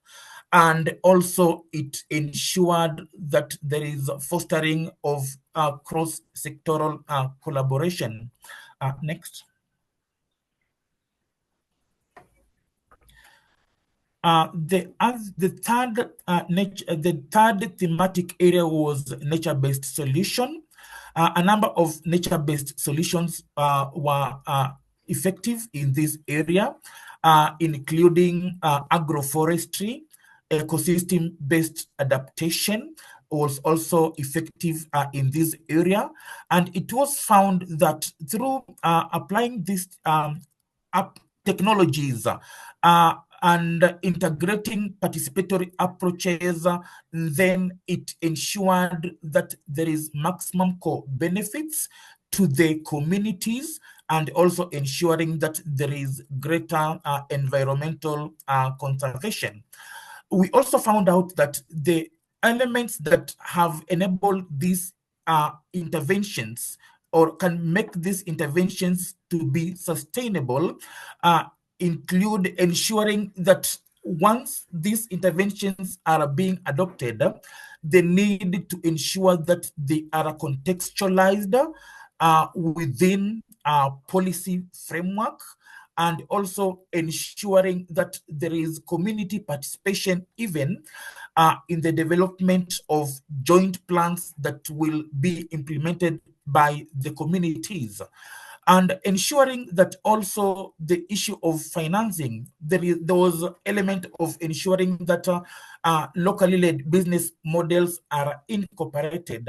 and also it ensured that there is fostering of cross-sectoral collaboration. Next. The third thematic area was nature-based solution. A number of nature-based solutions were effective in this area, including agroforestry, ecosystem-based adaptation was also effective in this area. And it was found that through applying these technologies and integrating participatory approaches, then it ensured that there is maximum co-benefits to the communities and also ensuring that there is greater environmental conservation. We also found out that the elements that have enabled these interventions or can make these interventions to be sustainable include ensuring that once these interventions are being adopted, they need to ensure that they are contextualized within a policy framework, and also ensuring that there is community participation even in the development of joint plans that will be implemented by the communities. And ensuring that also the issue of financing, there was an element of ensuring that locally led business models are incorporated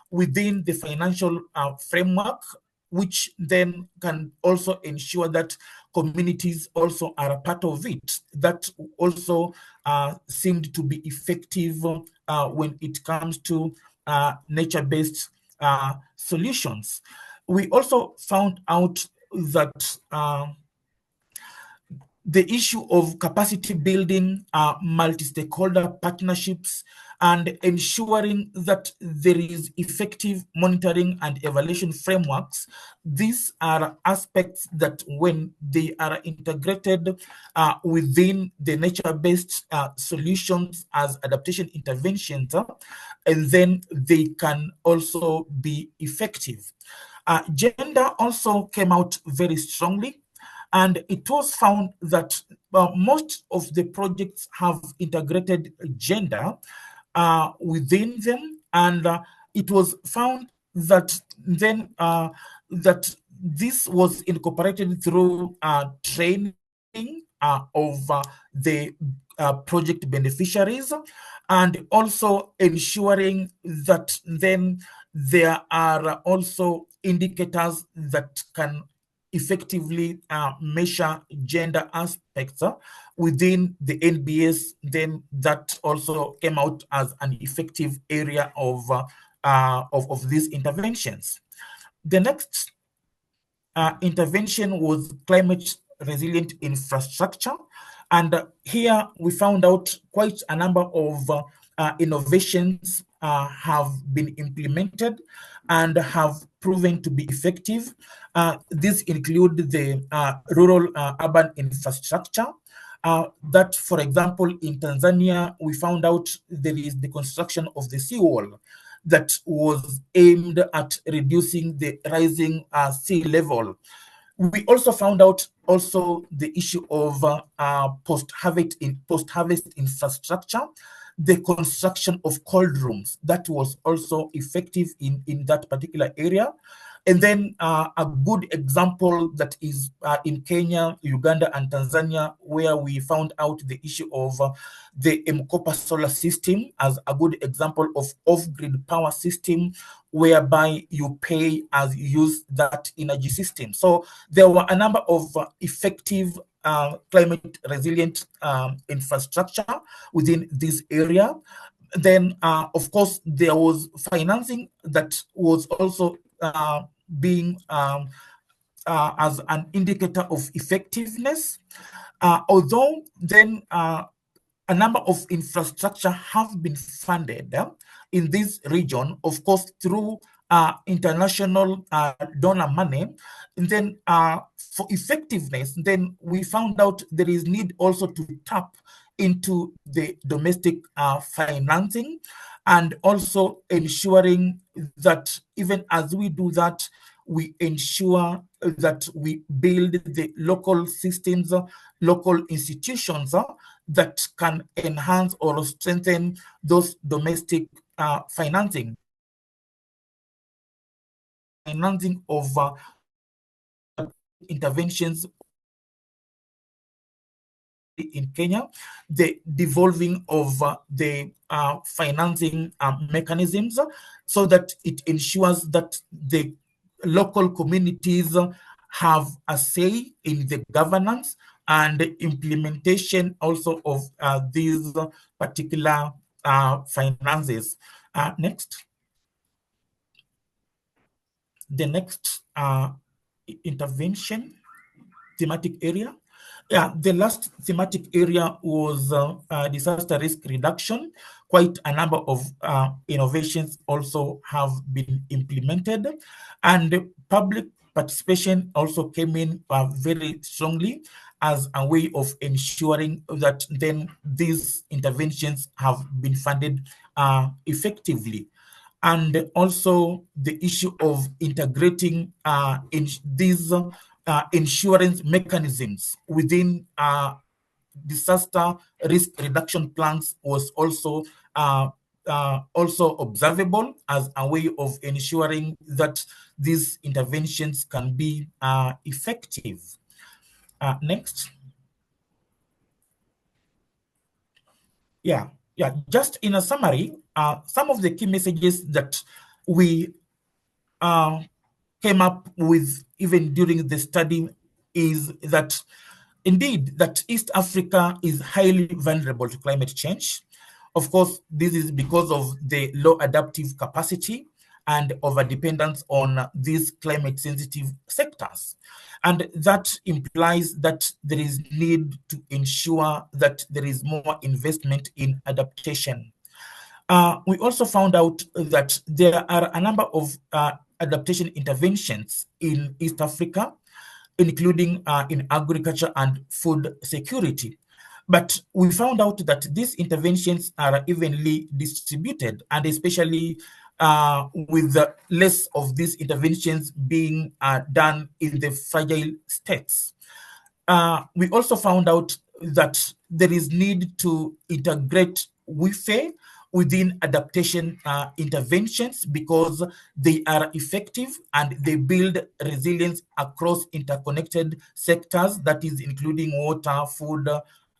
within the financial framework, which then can also ensure that communities also are a part of it. That also seemed to be effective when it comes to nature-based solutions. We also found out that the issue of capacity building, multi-stakeholder partnerships, and ensuring that there is effective monitoring and evaluation frameworks. These are aspects that when they are integrated within the nature-based solutions as adaptation interventions, and then they can also be effective. Gender also came out very strongly, and it was found that most of the projects have integrated gender within them, and it was found that then that this was incorporated through training of the project beneficiaries, and also ensuring that then there are also indicators that can effectively measure gender aspects within the NBS. Then that also came out as an effective area of these interventions. The next intervention was climate resilient infrastructure, and here we found out quite a number of innovations have been implemented and have proven to be effective. These include the rural urban infrastructure. That, for example, in Tanzania, we found out there is the construction of the seawall that was aimed at reducing the rising sea level. We also found out the issue of post-harvest infrastructure, the construction of cold rooms that was also effective in that particular area. And then a good example that is in Kenya, Uganda, and Tanzania, where we found out the issue of the Mkopa solar system as a good example of off-grid power system, whereby you pay as you use that energy system. So there were a number of effective climate resilient infrastructure within this area. Then, of course, there was financing that was also being as an indicator of effectiveness. Although then a number of infrastructure have been funded in this region, of course, through international donor money. And then for effectiveness, then we found out there is need also to tap into the domestic financing, and also ensuring that even as we do that, we ensure that we build the local systems, local institutions that can enhance or strengthen those domestic financing of interventions in Kenya, the devolving of the financing mechanisms, so that it ensures that the local communities have a say in the governance and implementation also of these particular finances. Next. The next intervention thematic area. Yeah, the last thematic area was disaster risk reduction. Quite a number of innovations also have been implemented, and public participation also came in very strongly as a way of ensuring that then these interventions have been funded effectively. And also the issue of integrating in these insurance mechanisms within disaster risk reduction plans was also observable as a way of ensuring that these interventions can be effective. Next. Yeah, just in a summary, some of the key messages that we came up with even during the study is that indeed that East Africa is highly vulnerable to climate change. Of course, this is because of the low adaptive capacity and overdependence on these climate sensitive sectors. And that implies that there is need to ensure that there is more investment in adaptation. We also found out that there are a number of adaptation interventions in East Africa, including in agriculture and food security. But we found out that these interventions are evenly distributed, and especially with less of these interventions being done in the fragile states. We also found out that there is need to integrate WIFE within adaptation interventions because they are effective and they build resilience across interconnected sectors, that is including water, food,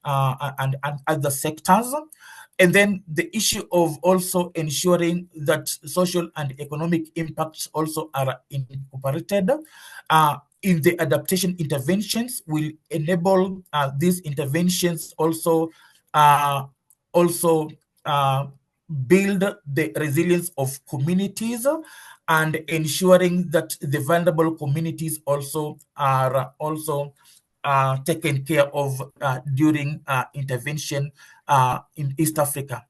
and other sectors. And then the issue of also ensuring that social and economic impacts also are incorporated in the adaptation interventions will enable these interventions also build the resilience of communities and ensuring that the vulnerable communities also are taken care of during intervention in East Africa.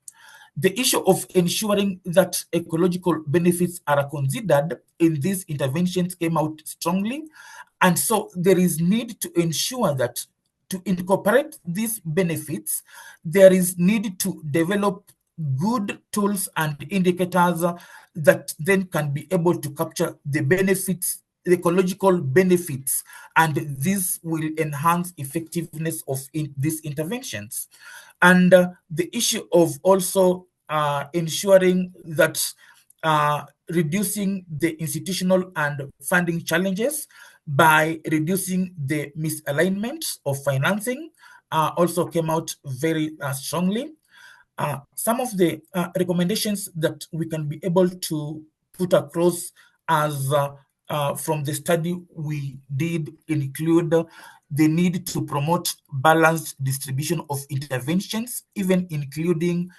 The issue of ensuring that ecological benefits are considered in these interventions came out strongly. And so there is need to ensure that to incorporate these benefits, there is need to develop good tools and indicators that then can be able to capture the benefits, the ecological benefits, and this will enhance effectiveness of these interventions. And the issue of also ensuring that reducing the institutional and funding challenges by reducing the misalignment of financing also came out very strongly. Some of the recommendations that we can be able to put across as from the study we did include the need to promote balanced distribution of interventions, even including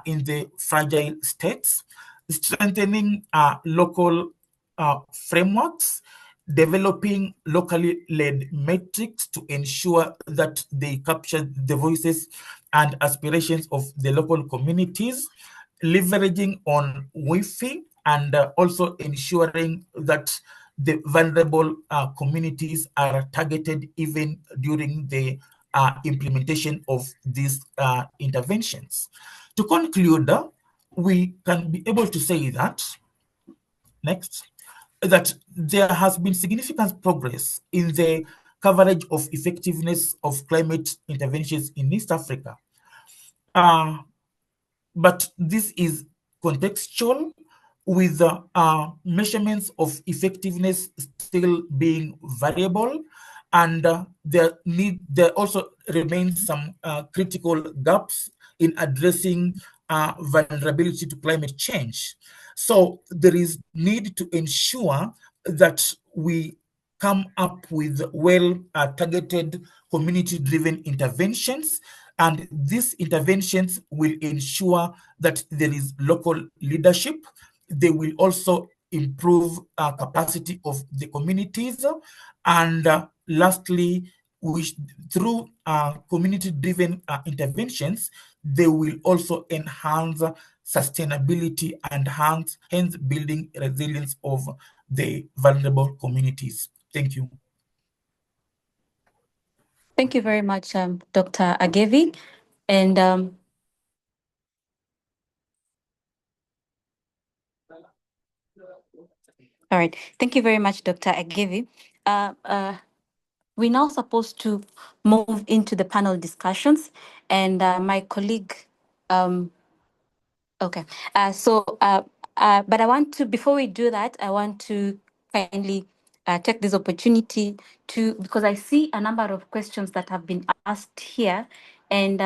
in the fragile states, strengthening local frameworks, developing locally led metrics to ensure that they capture the voices and aspirations of the local communities, leveraging on Wi-Fi, and also ensuring that the vulnerable communities are targeted even during the implementation of these interventions. To conclude, we can be able to say that, next, that there has been significant progress in the coverage of effectiveness of climate interventions in East Africa. But this is contextual, with measurements of effectiveness still being variable, and there also remains some critical gaps in addressing vulnerability to climate change. So there is need to ensure that we come up with well-targeted community-driven interventions, and these interventions will ensure that there is local leadership. They will also improve capacity of the communities. And lastly, through community-driven interventions, they will also enhance sustainability and hence building resilience of the vulnerable communities. Thank you. Thank you very much, Dr. Agevi. And all right, thank you very much, Dr. Agevi. We're now supposed to move into the panel discussions, and my colleague, okay. But I want to, before we do that, I want to kindly take this opportunity to, because I see a number of questions that have been asked here, and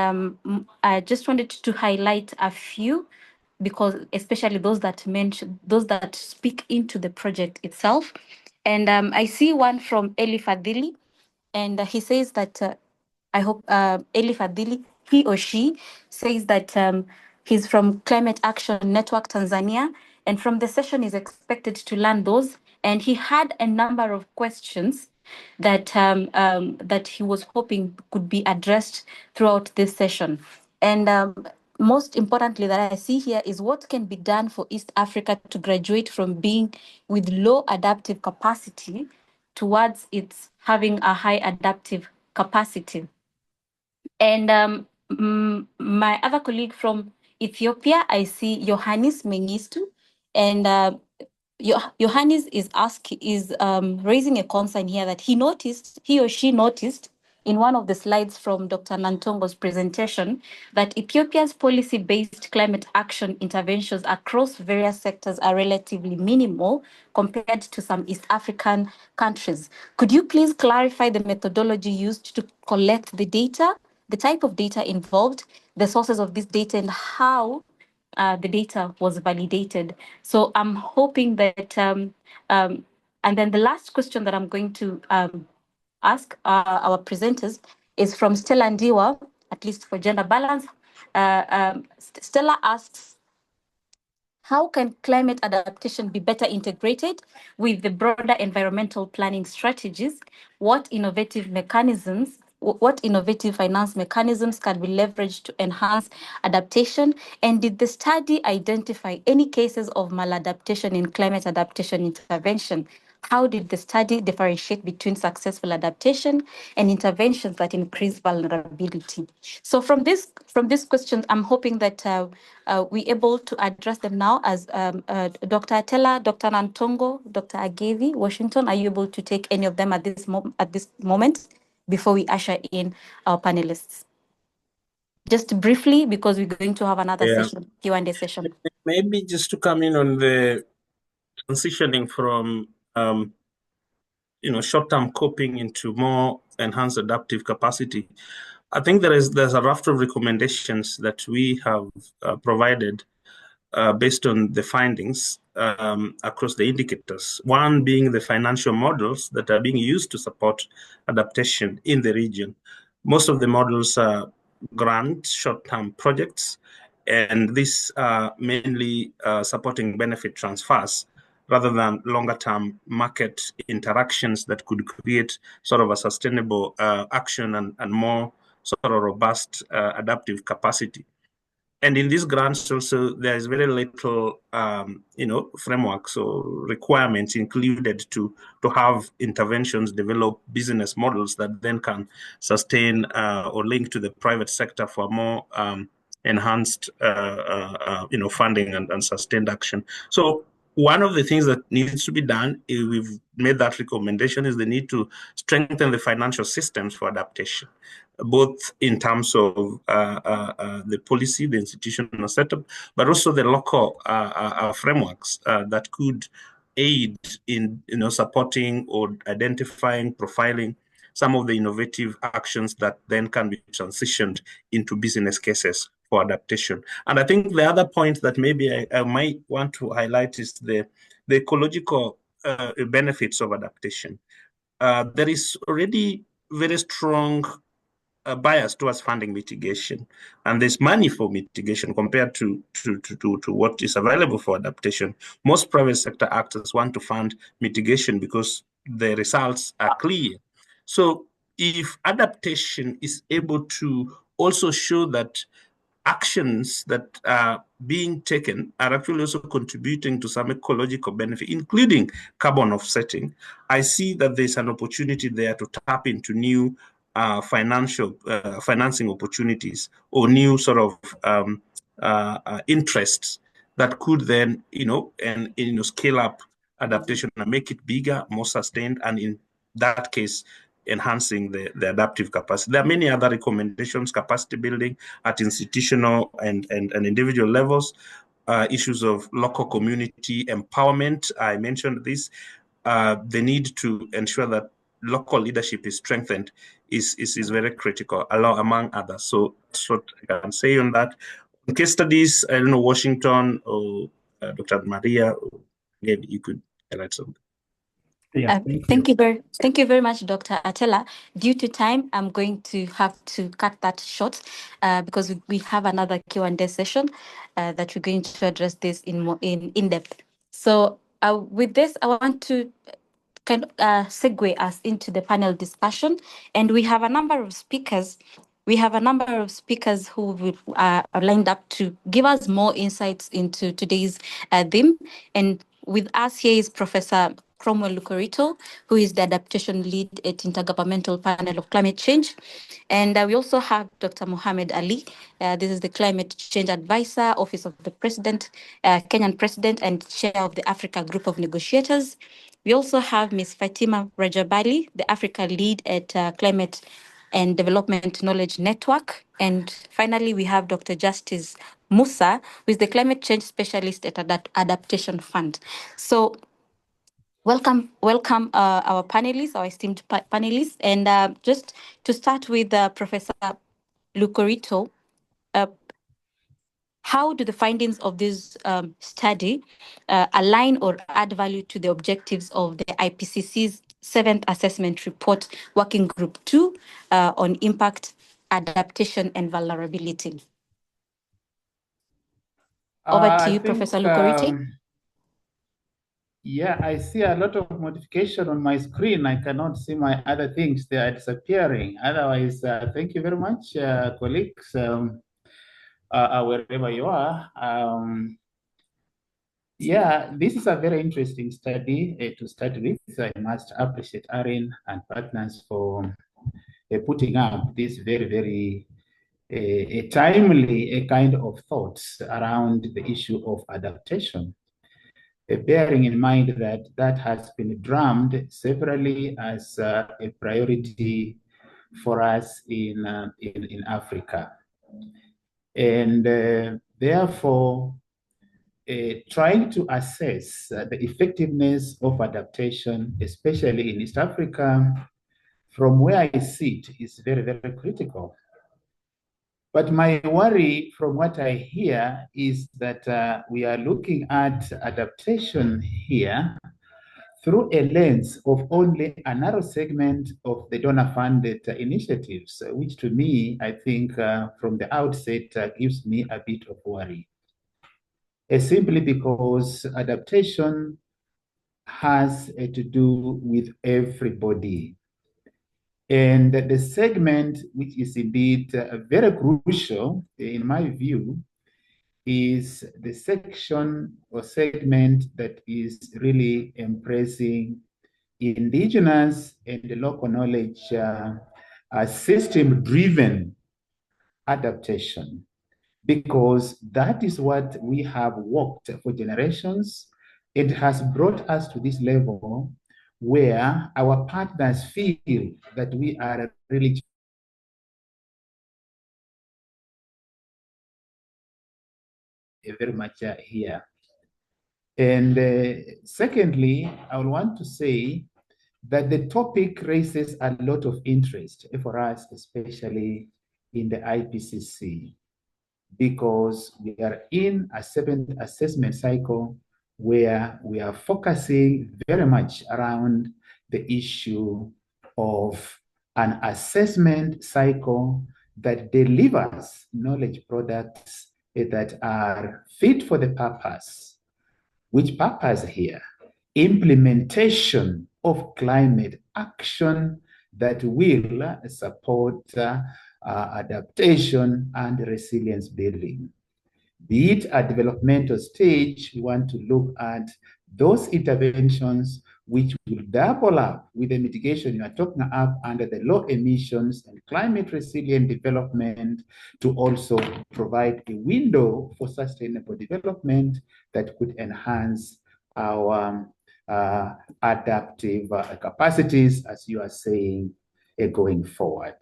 I just wanted to highlight a few, because especially those that speak into the project itself. And I see one from Eli Fadili, and he says that I hope Eli Fadili, he or she, says that he's from Climate Action Network Tanzania, and from the session is expected to learn those. And he had a number of questions that that he was hoping could be addressed throughout this session. And most importantly that I see here is what can be done for East Africa to graduate from being with low adaptive capacity towards its having a high adaptive capacity. And my other colleague from Ethiopia, I see Johannes Mengistu, and Johannes is raising a concern here that he or she noticed in one of the slides from Dr. Nantongo's presentation that Ethiopia's policy-based climate action interventions across various sectors are relatively minimal compared to some East African countries. Could you please clarify the methodology used to collect the data, the type of data involved, the sources of this data, and how the data was validated? So I'm hoping that, and then the last question that I'm going to ask our presenters is from Stella Ndiwa, at least for gender balance. Stella asks, how can climate adaptation be better integrated with the broader environmental planning strategies? What innovative mechanisms what innovative finance mechanisms can be leveraged to enhance adaptation? And did the study identify any cases of maladaptation in climate adaptation intervention? How did the study differentiate between successful adaptation and interventions that increase vulnerability? So from these questions, I'm hoping that we're able to address them now as Dr. Atela, Dr. Nantongo, Dr. Agevi, Washington. Are you able to take any of them at this moment before we usher in our panelists? Just briefly, because we're going to have another session, Q&A session. Maybe just to come in on the transitioning from short-term coping into more enhanced adaptive capacity. I think there's a raft of recommendations that we have provided based on the findings across the indicators. One being the financial models that are being used to support adaptation in the region. Most of the models are grant short-term projects, and these are mainly supporting benefit transfers rather than longer-term market interactions that could create sort of a sustainable action and more sort of robust adaptive capacity. And in these grants also, there is very little, frameworks or requirements included to have interventions develop business models that then can sustain or link to the private sector for more enhanced, funding and sustained action. So one of the things that needs to be done, we've made that recommendation, is the need to strengthen the financial systems for adaptation, both in terms of the policy, the institutional setup, but also the local frameworks that could aid in supporting or identifying, profiling some of the innovative actions that then can be transitioned into business cases for adaptation. And I think the other point that maybe I might want to highlight is the ecological benefits of adaptation. There is already very strong bias towards funding mitigation, and there's money for mitigation compared to what is available for adaptation. Most private sector actors want to fund mitigation because the results are clear. So if adaptation is able to also show that actions that are being taken are actually also contributing to some ecological benefit, including carbon offsetting, I see that there's an opportunity there to tap into new financing opportunities or new sort of interests that could then, scale up adaptation and make it bigger, more sustained, and in that case, enhancing the adaptive capacity. There are many other recommendations: capacity building at institutional and individual levels, issues of local community empowerment. I mentioned this. The need to ensure that local leadership is strengthened is very critical, among others. So that's what I can say on that. In case studies, I don't know, Washington or Dr. Maria, again, you could highlight something. Yeah, thank you very much, Dr. Atela. Due to time, I'm going to have to cut that short because we have another Q&A session that we're going to address this in depth. So with this, I want to kind of segue us into the panel discussion, and we have a number of speakers. We have a number of speakers who are lined up to give us more insights into today's theme. And with us here is Professor Cromwell Lucorito, who is the adaptation lead at Intergovernmental Panel of Climate Change. And we also have Dr. Mohamed Ali. This is the Climate Change Advisor, Office of the President, Kenyan President, and Chair of the Africa Group of Negotiators. We also have Ms. Fatima Rajabali, the Africa lead at Climate and Development Knowledge Network. And finally, we have Dr. Justice Musa, who is the Climate Change Specialist at Adaptation Fund. So welcome our panelists, our esteemed panelists. And just to start with Professor Lucorito, how do the findings of this study align or add value to the objectives of the IPCC's 7th Assessment Report, Working Group 2 on Impact, Adaptation and Vulnerability? Over to you, Professor Lucorito. Yeah, I see a lot of modification on my screen. I cannot see my other things. They are disappearing. Otherwise, thank you very much, colleagues, wherever you are. Yeah, this is a very interesting study to start with. I must appreciate Aaron and partners for putting up this very, very timely kind of thoughts around the issue of adaptation. Bearing in mind that that has been drummed severally as a priority for us in Africa. And therefore, trying to assess the effectiveness of adaptation, especially in East Africa, from where I sit, is very, very critical. But my worry from what I hear is that we are looking at adaptation here through a lens of only a narrow segment of the donor-funded initiatives, which to me, I think from the outset gives me a bit of worry. Simply because adaptation has to do with everybody. And the segment, which is indeed very crucial, in my view, is the section or segment that is really embracing indigenous and local knowledge system-driven adaptation, because that is what we have worked for generations. It has brought us to this level where our partners feel that we are really very much here. And secondly, I would want to say that the topic raises a lot of interest for us, especially in the IPCC, because we are in a 7th assessment cycle where we are focusing very much around the issue of an assessment cycle that delivers knowledge products that are fit for the purpose. Which purpose here? Implementation of climate action that will support adaptation and resilience building. Be it at developmental stage, we want to look at those interventions which will double up with the mitigation you are talking up under the low emissions and climate resilient development, to also provide a window for sustainable development that could enhance our adaptive capacities, as you are saying, going forward.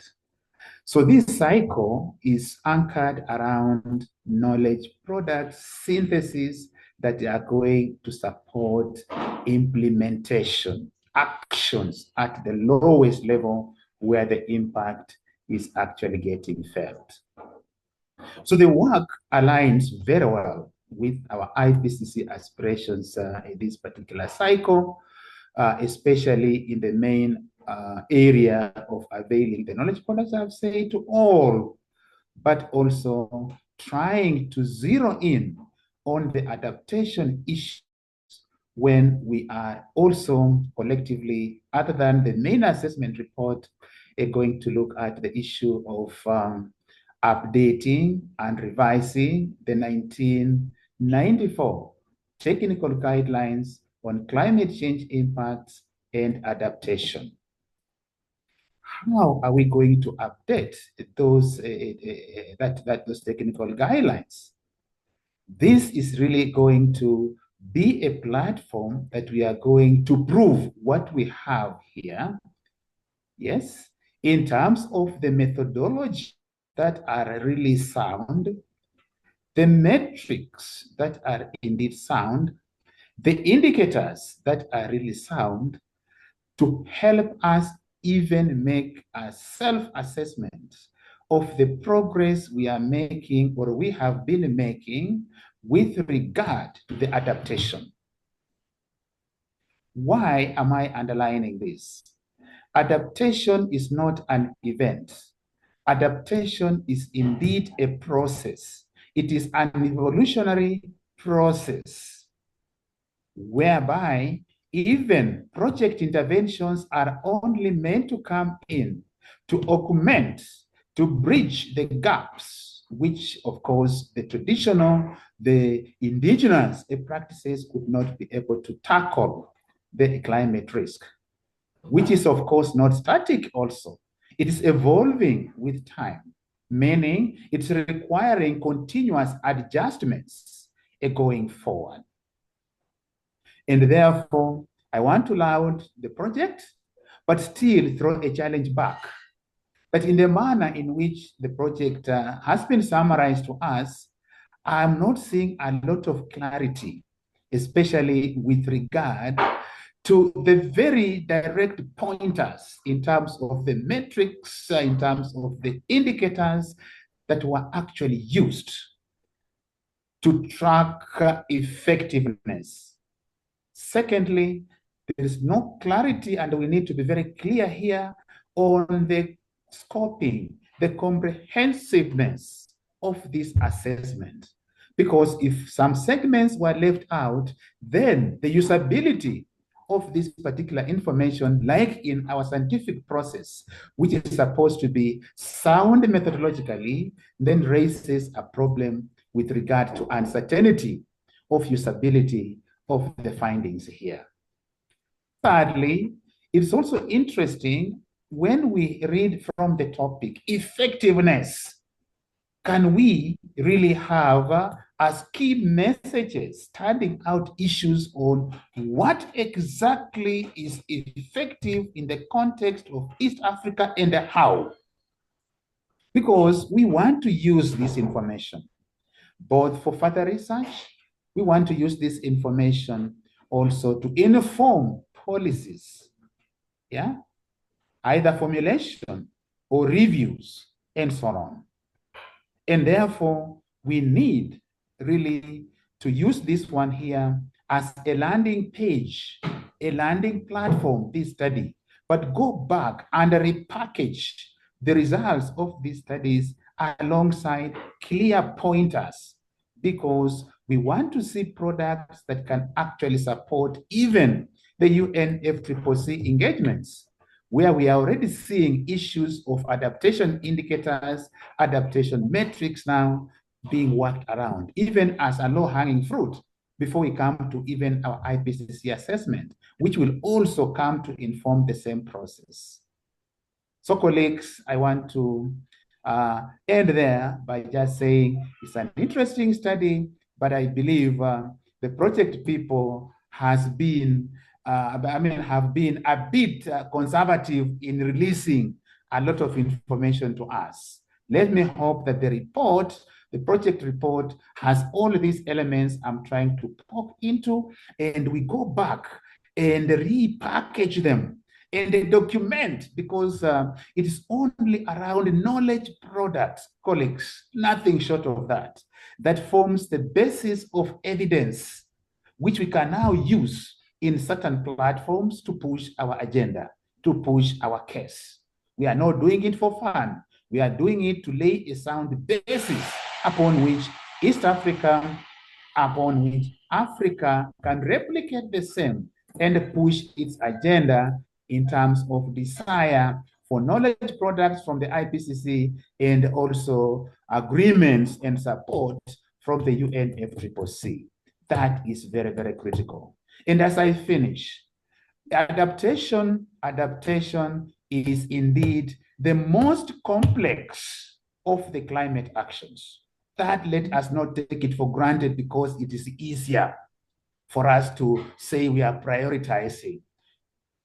So this cycle is anchored around knowledge product synthesis that are going to support implementation, actions at the lowest level where the impact is actually getting felt. So the work aligns very well with our IPCC aspirations in this particular cycle, especially in the main area of availing the knowledge products I've said to all, but also trying to zero in on the adaptation issues when we are also collectively, other than the main assessment report, going to look at the issue of updating and revising the 1994 technical guidelines on climate change impacts and adaptation. How are we going to update those those technical guidelines? This is really going to be a platform that we are going to prove what we have here. Yes, in terms of the methodology that are really sound, the metrics that are indeed sound, the indicators that are really sound, to help us even make a self-assessment of the progress we are making or we have been making with regard to the adaptation. Why am I underlining this? Adaptation is not an event. Adaptation is indeed a process. It is an evolutionary process whereby even project interventions are only meant to come in to augment, to bridge the gaps, which of course the traditional, the indigenous practices could not be able to tackle the climate risk, which is of course not static also. It is evolving with time, meaning it's requiring continuous adjustments going forward. And therefore, I want to laud the project, but still throw a challenge back. But in the manner in which the project has been summarized to us, I'm not seeing a lot of clarity, especially with regard to the very direct pointers in terms of the metrics, in terms of the indicators that were actually used to track effectiveness. Secondly, there is no clarity, and we need to be very clear here on the scoping, the comprehensiveness of this assessment. Because if some segments were left out, then the usability of this particular information, like in our scientific process, which is supposed to be sound methodologically, then raises a problem with regard to uncertainty of usability of the findings here. Thirdly, it's also interesting when we read from the topic, effectiveness. Can we really have as key messages standing out issues on what exactly is effective in the context of East Africa and how? Because we want to use this information both for further research. We want to use this information also to inform policies, yeah, either formulation or reviews and so on. And therefore, we need really to use this one here as a landing page, a landing platform, this study, but go back and repackage the results of these studies alongside clear pointers, because we want to see products that can actually support even the UNFCCC engagements, where we are already seeing issues of adaptation indicators, adaptation metrics now being worked around, even as a low-hanging fruit, before we come to even our IPCC assessment, which will also come to inform the same process. So colleagues, I want to end there by just saying it's an interesting study, but I believe the project people have been a bit conservative in releasing a lot of information to us. Let me hope that the report, the project report, has all of these elements I'm trying to pop into, and we go back and repackage them and document, because it is only around knowledge products, colleagues, nothing short of that, that forms the basis of evidence, which we can now use in certain platforms to push our agenda, to push our case. We are not doing it for fun. We are doing it to lay a sound basis upon which East Africa, upon which Africa can replicate the same and push its agenda in terms of desire for knowledge products from the IPCC and also agreements and support from the UNFCCC. That is very, very critical. And as I finish, adaptation is indeed the most complex of the climate actions. That let us not take it for granted, because it is easier for us to say we are prioritizing.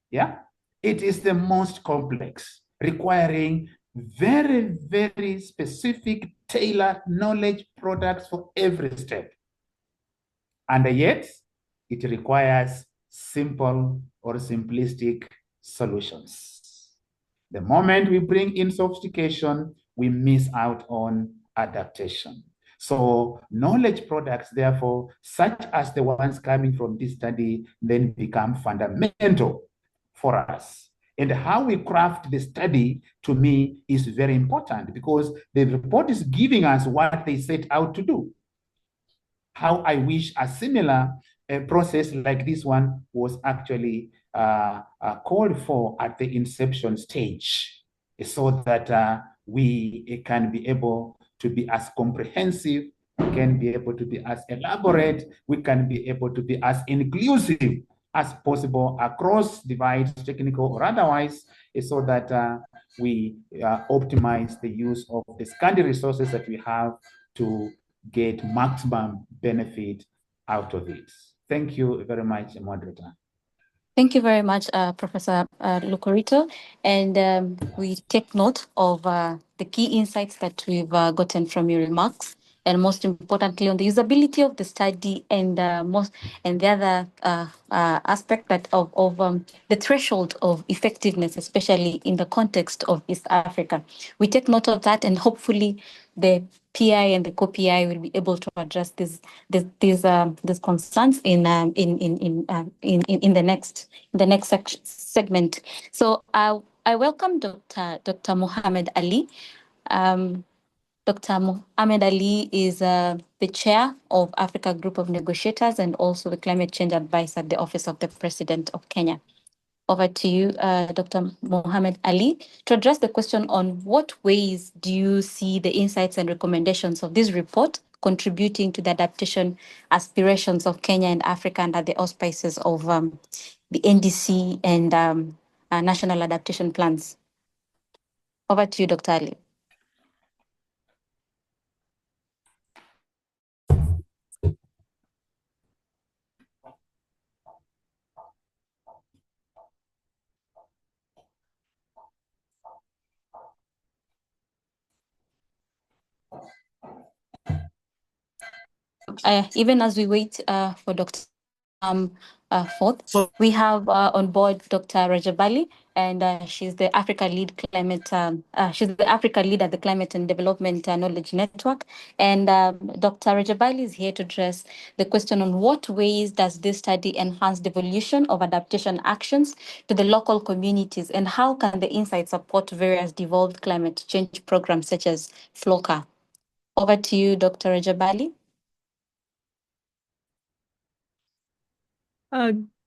Yeah, it is the most complex, requiring very, very specific, tailored knowledge products for every step. And yet, it requires simple or simplistic solutions. The moment we bring in sophistication, we miss out on adaptation. So knowledge products, therefore, such as the ones coming from this study, then become fundamental for us. And how we craft the study, to me, is very important, because the report is giving us what they set out to do. How I wish a similar a process like this one was actually called for at the inception stage, so that we can be able to be as comprehensive, we can be able to be as elaborate, we can be able to be as inclusive as possible across divides, technical or otherwise, so that we optimize the use of the scarce resources that we have to get maximum benefit out of it. Thank you very much, moderator. Thank you very much, Professor Lucorito. And we take note of the key insights that we've gotten from your remarks, and most importantly, on the usability of the study, and the other aspect that of the threshold of effectiveness, especially in the context of East Africa. We take note of that, and hopefully the PI and the co-PI will be able to address these concerns in the next segment. So I welcome Dr. Mohammed Ali. Dr. Mohammed Ali is the chair of Africa Group of Negotiators and also the climate change advisor at the Office of the President of Kenya. Over to you, Dr. Mohammed Ali, to address the question on what ways do you see the insights and recommendations of this report contributing to the adaptation aspirations of Kenya and Africa under the auspices of the NDC and national adaptation plans. Over to you, Dr. Ali. Even as we wait for Dr. Forth, we have on board Dr. Rajabali, and she's the Africa lead climate. She's the Africa lead at the Climate and Development Knowledge Network. And Dr. Rajabali is here to address the question on what ways does this study enhance the evolution of adaptation actions to the local communities, and how can the insights support various devolved climate change programs such as FLOCA. Over to you, Dr. Rajabali.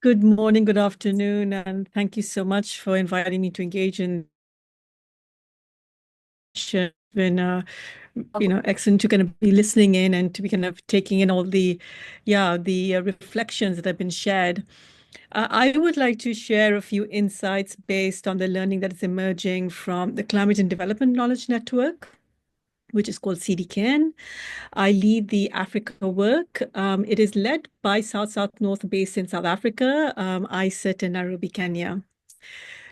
Good morning, good afternoon, and thank you so much for inviting me to engage in. It's been excellent to kind of be listening in and to be kind of taking in all the reflections that have been shared. I would like to share a few insights based on the learning that is emerging from the Climate and Development Knowledge Network, which is called CDKN. I lead the Africa work. It is led by South-South-North based in South Africa. I sit in Nairobi, Kenya.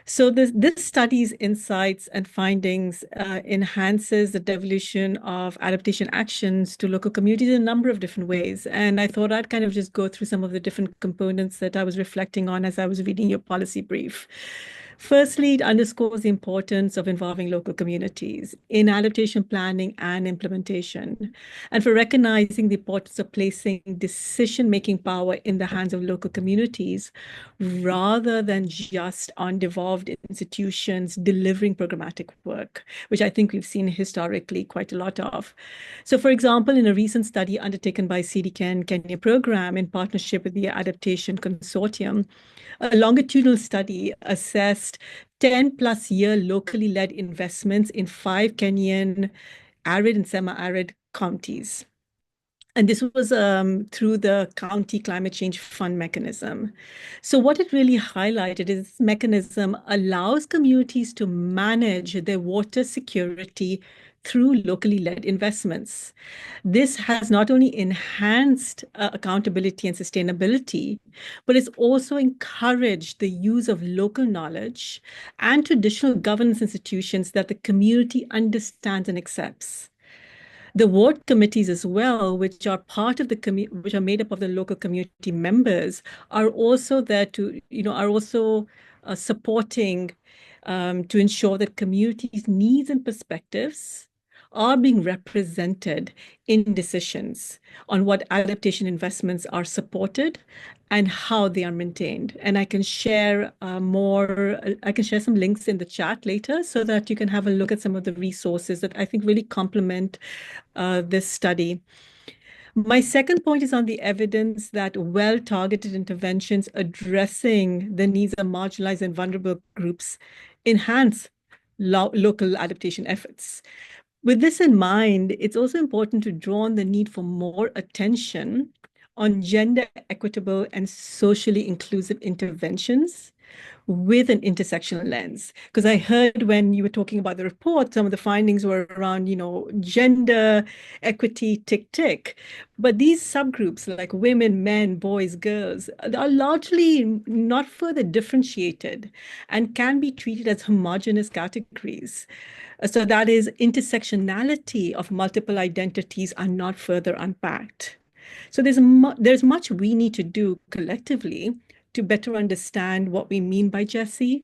So this study's insights and findings enhances the devolution of adaptation actions to local communities in a number of different ways. And I thought I'd kind of just go through some of the different components that I was reflecting on as I was reading your policy brief. Firstly, it underscores the importance of involving local communities in adaptation planning and implementation, and for recognizing the importance of placing decision-making power in the hands of local communities rather than just on devolved institutions delivering programmatic work, which I think we've seen historically quite a lot of. So, for example, in a recent study undertaken by CDKN Kenya program in partnership with the Adaptation Consortium, a longitudinal study assessed 10+ year locally led investments in 5 Kenyan arid and semi-arid counties. And this was through the County Climate Change Fund mechanism. So what it really highlighted is this mechanism allows communities to manage their water security through locally led investments. This has not only enhanced accountability and sustainability, but it's also encouraged the use of local knowledge and traditional governance institutions that the community understands and accepts. The ward committees as well, which are part of the which are made up of the local community members, are also there to, supporting to ensure that communities' needs and perspectives are being represented in decisions on what adaptation investments are supported and how they are maintained. And I can share I can share some links in the chat later so that you can have a look at some of the resources that I think really complement this study. My second point is on the evidence that well-targeted interventions addressing the needs of marginalized and vulnerable groups enhance local adaptation efforts. With this in mind, it's also important to draw on the need for more attention on gender equitable and socially inclusive interventions with an intersectional lens. Because I heard when you were talking about the report, some of the findings were around, gender, equity, tick. But these subgroups like women, men, boys, girls are largely not further differentiated and can be treated as homogeneous categories. So that is, intersectionality of multiple identities are not further unpacked. So there's much we need to do collectively to better understand what we mean by GESI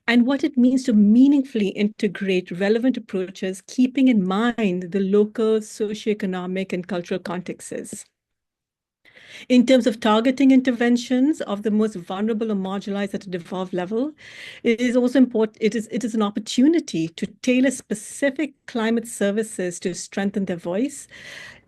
and what it means to meaningfully integrate relevant approaches, keeping in mind the local socioeconomic and cultural contexts. In terms of targeting interventions of the most vulnerable or marginalized at a devolved level, it is also important. It is an opportunity to tailor specific climate services to strengthen their voice,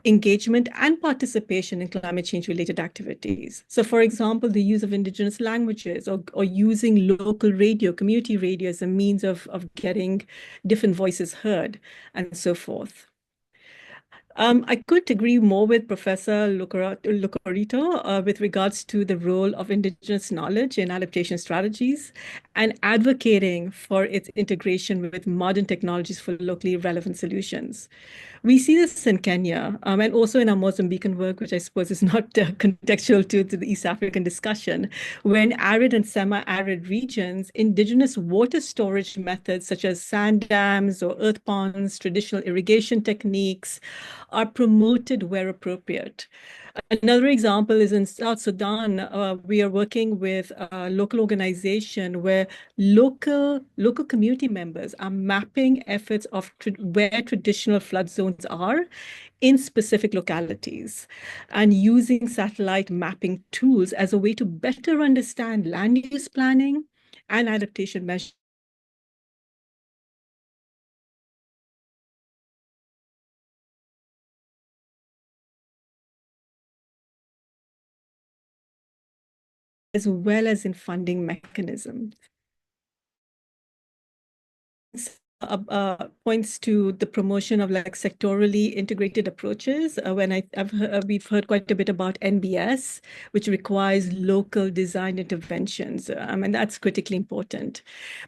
engagement, and participation in climate change related activities. So, for example, the use of indigenous languages or using local radio, community radio as a means of getting different voices heard, and so forth. I could agree more with Professor Lucarito with regards to the role of indigenous knowledge in adaptation strategies and advocating for its integration with modern technologies for locally relevant solutions. We see this in Kenya and also in our Mozambican work, which I suppose is not contextual to the East African discussion, where in arid and semi-arid regions, indigenous water storage methods such as sand dams or earth ponds, traditional irrigation techniques are promoted where appropriate. Another example is in South Sudan. We are working with a local organization where local community members are mapping efforts of where traditional flood zones are in specific localities and using satellite mapping tools as a way to better understand land use planning and adaptation measures. As well as in funding mechanisms. Points to the promotion of like sectorally integrated approaches. We've heard quite a bit about NBS, which requires local design interventions, and that's critically important.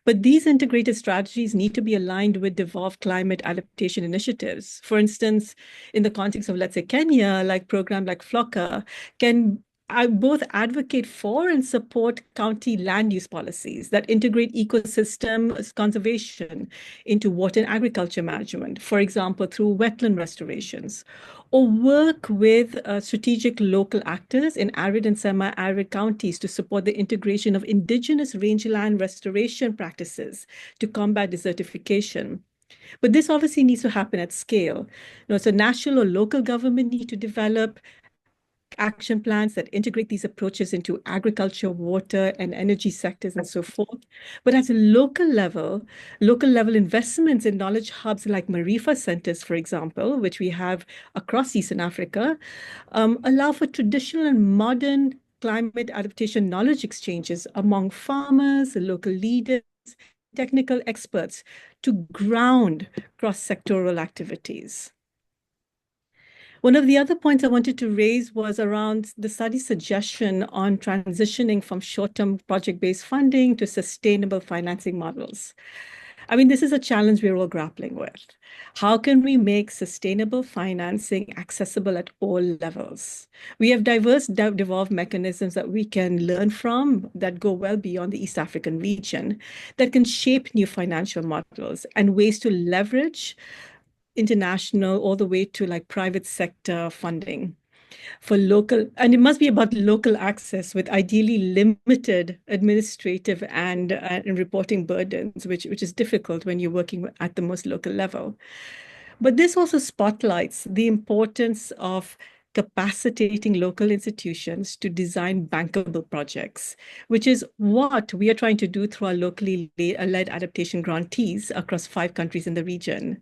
But these integrated strategies need to be aligned with devolved climate adaptation initiatives. For instance, in the context of, let's say, Kenya, like program like FLOCA can I both advocate for and support county land use policies that integrate ecosystem conservation into water and agriculture management, for example, through wetland restorations, or work with strategic local actors in arid and semi-arid counties to support the integration of indigenous rangeland restoration practices to combat desertification. But this obviously needs to happen at scale. So national or local government need to develop action plans that integrate these approaches into agriculture, water, and energy sectors, and so forth. But at a local level investments in knowledge hubs like Marifa centers, for example, which we have across Eastern Africa, allow for traditional and modern climate adaptation knowledge exchanges among farmers, local leaders, technical experts to ground cross-sectoral activities. One of the other points I wanted to raise was around the study's suggestion on transitioning from short-term project-based funding to sustainable financing models. I mean, this is a challenge we're all grappling with. How can we make sustainable financing accessible at all levels? We have diverse devolved mechanisms that we can learn from that go well beyond the East African region that can shape new financial models and ways to leverage international all the way to like private sector funding for local, and it must be about local access with ideally limited administrative and reporting burdens, which is difficult when you're working at the most local level. But this also spotlights the importance of capacitating local institutions to design bankable projects, which is what we are trying to do through our locally led adaptation grantees across 5 countries in the region.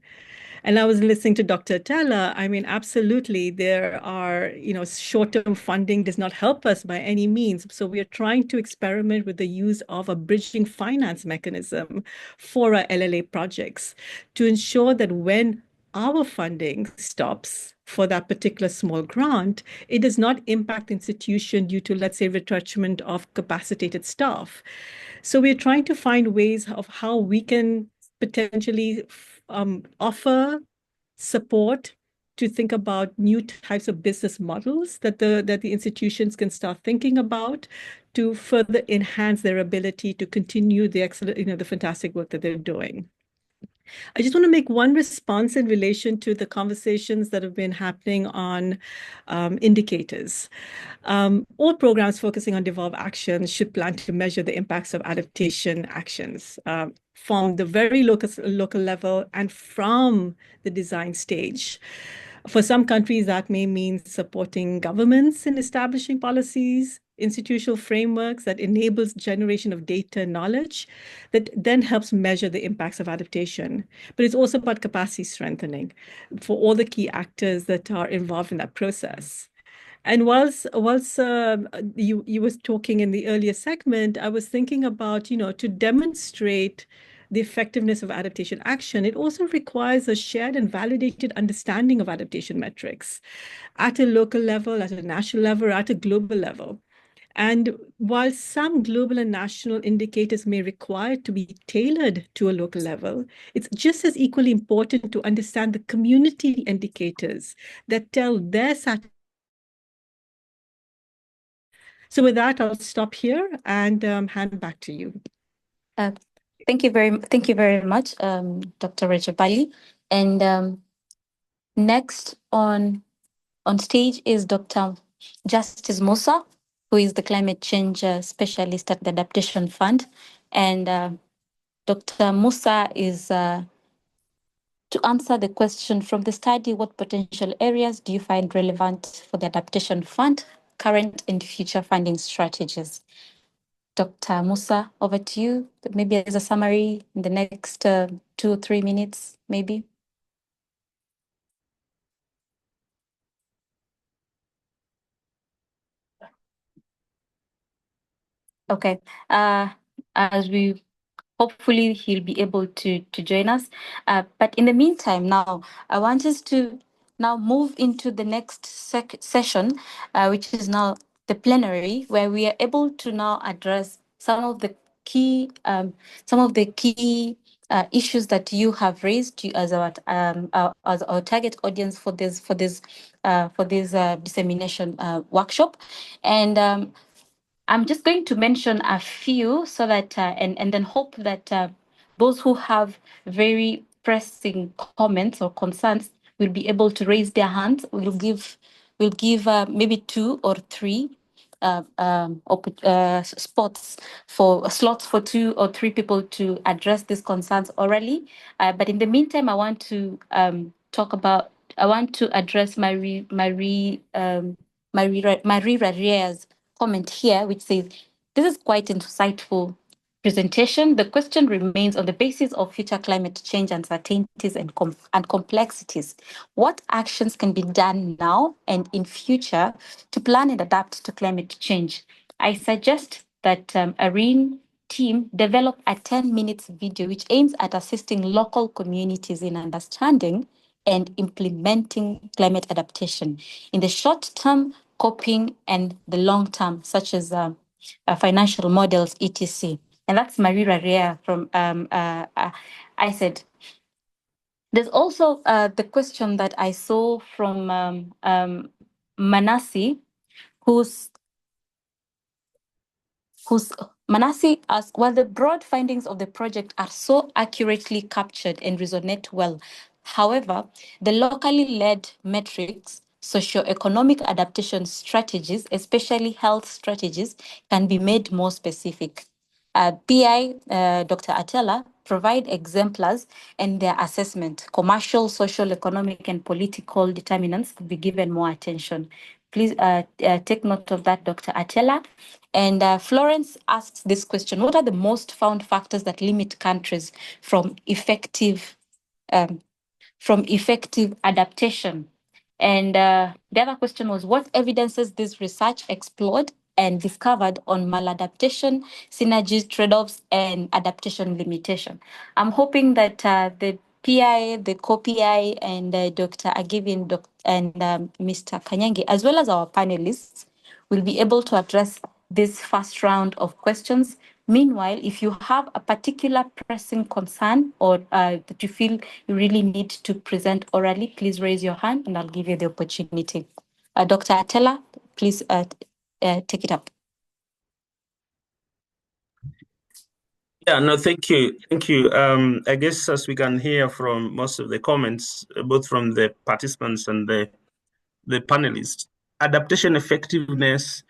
And I was listening to Dr. Tella. I mean, absolutely, there are, short-term funding does not help us by any means. So we are trying to experiment with the use of a bridging finance mechanism for our LLA projects to ensure that when our funding stops for that particular small grant, it does not impact the institution due to, let's say, retrenchment of capacitated staff. So we're trying to find ways of how we can potentially offer support to think about new types of business models that the institutions can start thinking about to further enhance their ability to continue the excellent, the fantastic work that they're doing. I just want to make one response in relation to the conversations that have been happening on indicators. All programs focusing on devolved actions should plan to measure the impacts of adaptation actions from the very local level and from the design stage. For some countries, that may mean supporting governments in establishing policies, institutional frameworks that enables generation of data and knowledge that then helps measure the impacts of adaptation. But it's also about capacity strengthening for all the key actors that are involved in that process. And whilst you was talking in the earlier segment, I was thinking about, to demonstrate the effectiveness of adaptation action, it also requires a shared and validated understanding of adaptation metrics at a local level, at a national level, at a global level. And while some global and national indicators may require to be tailored to a local level, it's just as equally important to understand the community indicators that tell their satisfaction. So with that, I'll stop here and hand back to you. Thank you very much, Dr. Rajabali. And next on stage is Dr. Justice Musa, who is the climate change specialist at the Adaptation Fund. And Dr. Musa is to answer the question from the study, what potential areas do you find relevant for the Adaptation Fund, current and future funding strategies? Dr. Musa, over to you. Maybe as a summary in the next 2 or 3 minutes, maybe. Okay. As we hopefully he'll be able to join us. But in the meantime, now I want us to now move into the next session, which is now the plenary, where we are able to now address some of the key issues that you have raised as our target audience for this dissemination workshop. And I'm just going to mention a few so that and then hope that those who have very pressing comments or concerns will be able to raise their hands. We'll give maybe 2 or 3 slots for 2 or 3 people to address these concerns orally. But in the meantime, I want to address Marie Raria's comment here, which says, this is quite insightful presentation. The question remains, on the basis of future climate change uncertainties and complexities, what actions can be done now and in future to plan and adapt to climate change? I suggest that Irene team develop a 10-minute video which aims at assisting local communities in understanding and implementing climate adaptation in the short term, coping, and the long term, such as financial models, etc. And that's Marie Rarea from I said. There's also the question that I saw from Manasi, Manasi asked, while the broad findings of the project are so accurately captured and resonate well, however, the locally led metrics, socioeconomic adaptation strategies, especially health strategies, can be made more specific. PI, Dr. Atela, provide exemplars and their assessment. Commercial, social, economic, and political determinants could be given more attention. Please take note of that, Dr. Atela. And Florence asks this question: what are the most found factors that limit countries from effectively from effective adaptation? And the other question was, what evidences this research explored and discovered on maladaptation, synergies, trade-offs, and adaptation limitation? I'm hoping that the PI, the co-PI, and Dr. Agivin and Mr. Kanyangi, as well as our panelists, will be able to address this first round of questions. Meanwhile, if you have a particular pressing concern or that you feel you really need to present orally, please raise your hand and I'll give you the opportunity. Dr. Atela, please take it up. Yeah, no, thank you. Thank you. I guess as we can hear from most of the comments, both from the participants and the panelists, adaptation effectiveness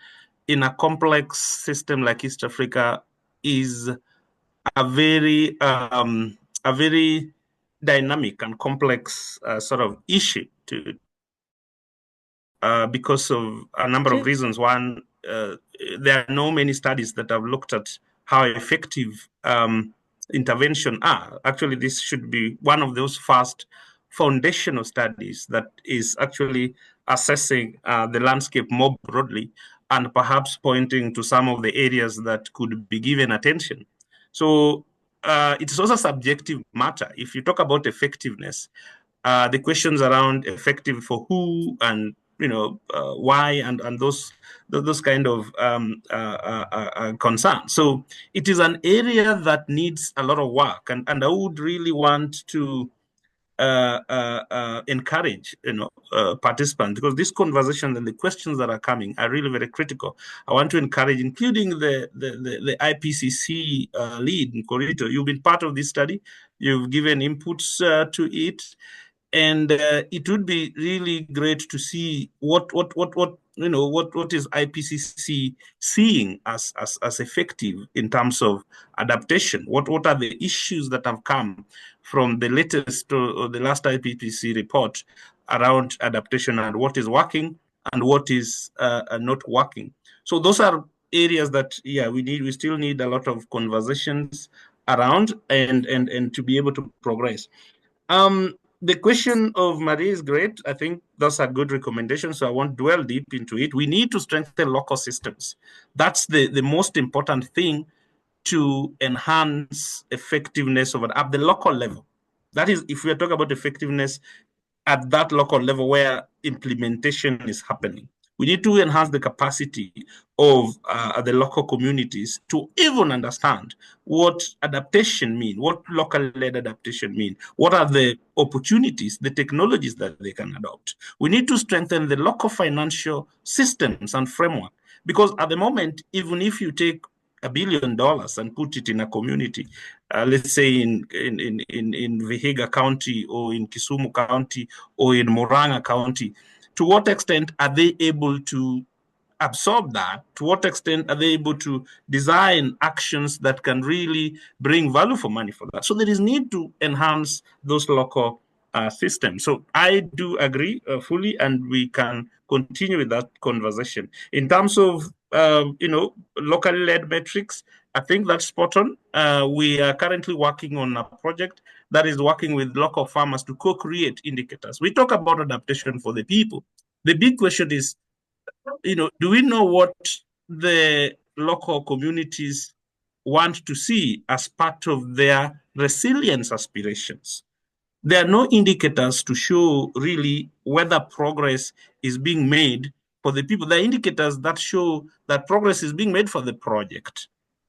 in a complex system like East Africa is a very dynamic and complex sort of issue to because of a number of reasons. One, there are no many studies that have looked at how effective intervention are. Actually, this should be one of those first foundational studies that is actually assessing the landscape more broadly and perhaps pointing to some of the areas that could be given attention. So it's also a subjective matter. If you talk about effectiveness, the questions around effective for who and why and those kind of concerns. So it is an area that needs a lot of work, and I would really want to encourage participants, because this conversation and the questions that are coming are really very critical. I want to encourage, including the IPCC lead, Corito. You've been part of this study. You've given inputs to it. And it would be really great to see what is IPCC seeing as effective in terms of adaptation. What are the issues that have come from the latest or the last IPCC report around adaptation, and what is working and what is not working? So those are areas that we still need a lot of conversations around and to be able to progress. The question of Marie is great. I think those are good recommendations, so I won't dwell deep into it. We need to strengthen local systems. That's the most important thing to enhance effectiveness at the local level. That is, if we are talking about effectiveness at that local level where implementation is happening. We need to enhance the capacity of the local communities to even understand what adaptation means, what local-led adaptation means, what are the opportunities, the technologies that they can adopt. We need to strengthen the local financial systems and framework, because at the moment, even if you take $1 billion and put it in a community, let's say in Vihiga County or in Kisumu County or in Murang'a County, to what extent are they able to absorb that? To what extent are they able to design actions that can really bring value for money for that? So there is need to enhance those local systems. So I do agree fully, and we can continue with that conversation. In terms of locally led metrics, I think that's spot on. We are currently working on a project that is working with local farmers to co-create indicators. We talk about adaptation for the people. The big question is, do we know what the local communities want to see as part of their resilience aspirations? There are no indicators to show really whether progress is being made for the people. There are indicators that show that progress is being made for the project.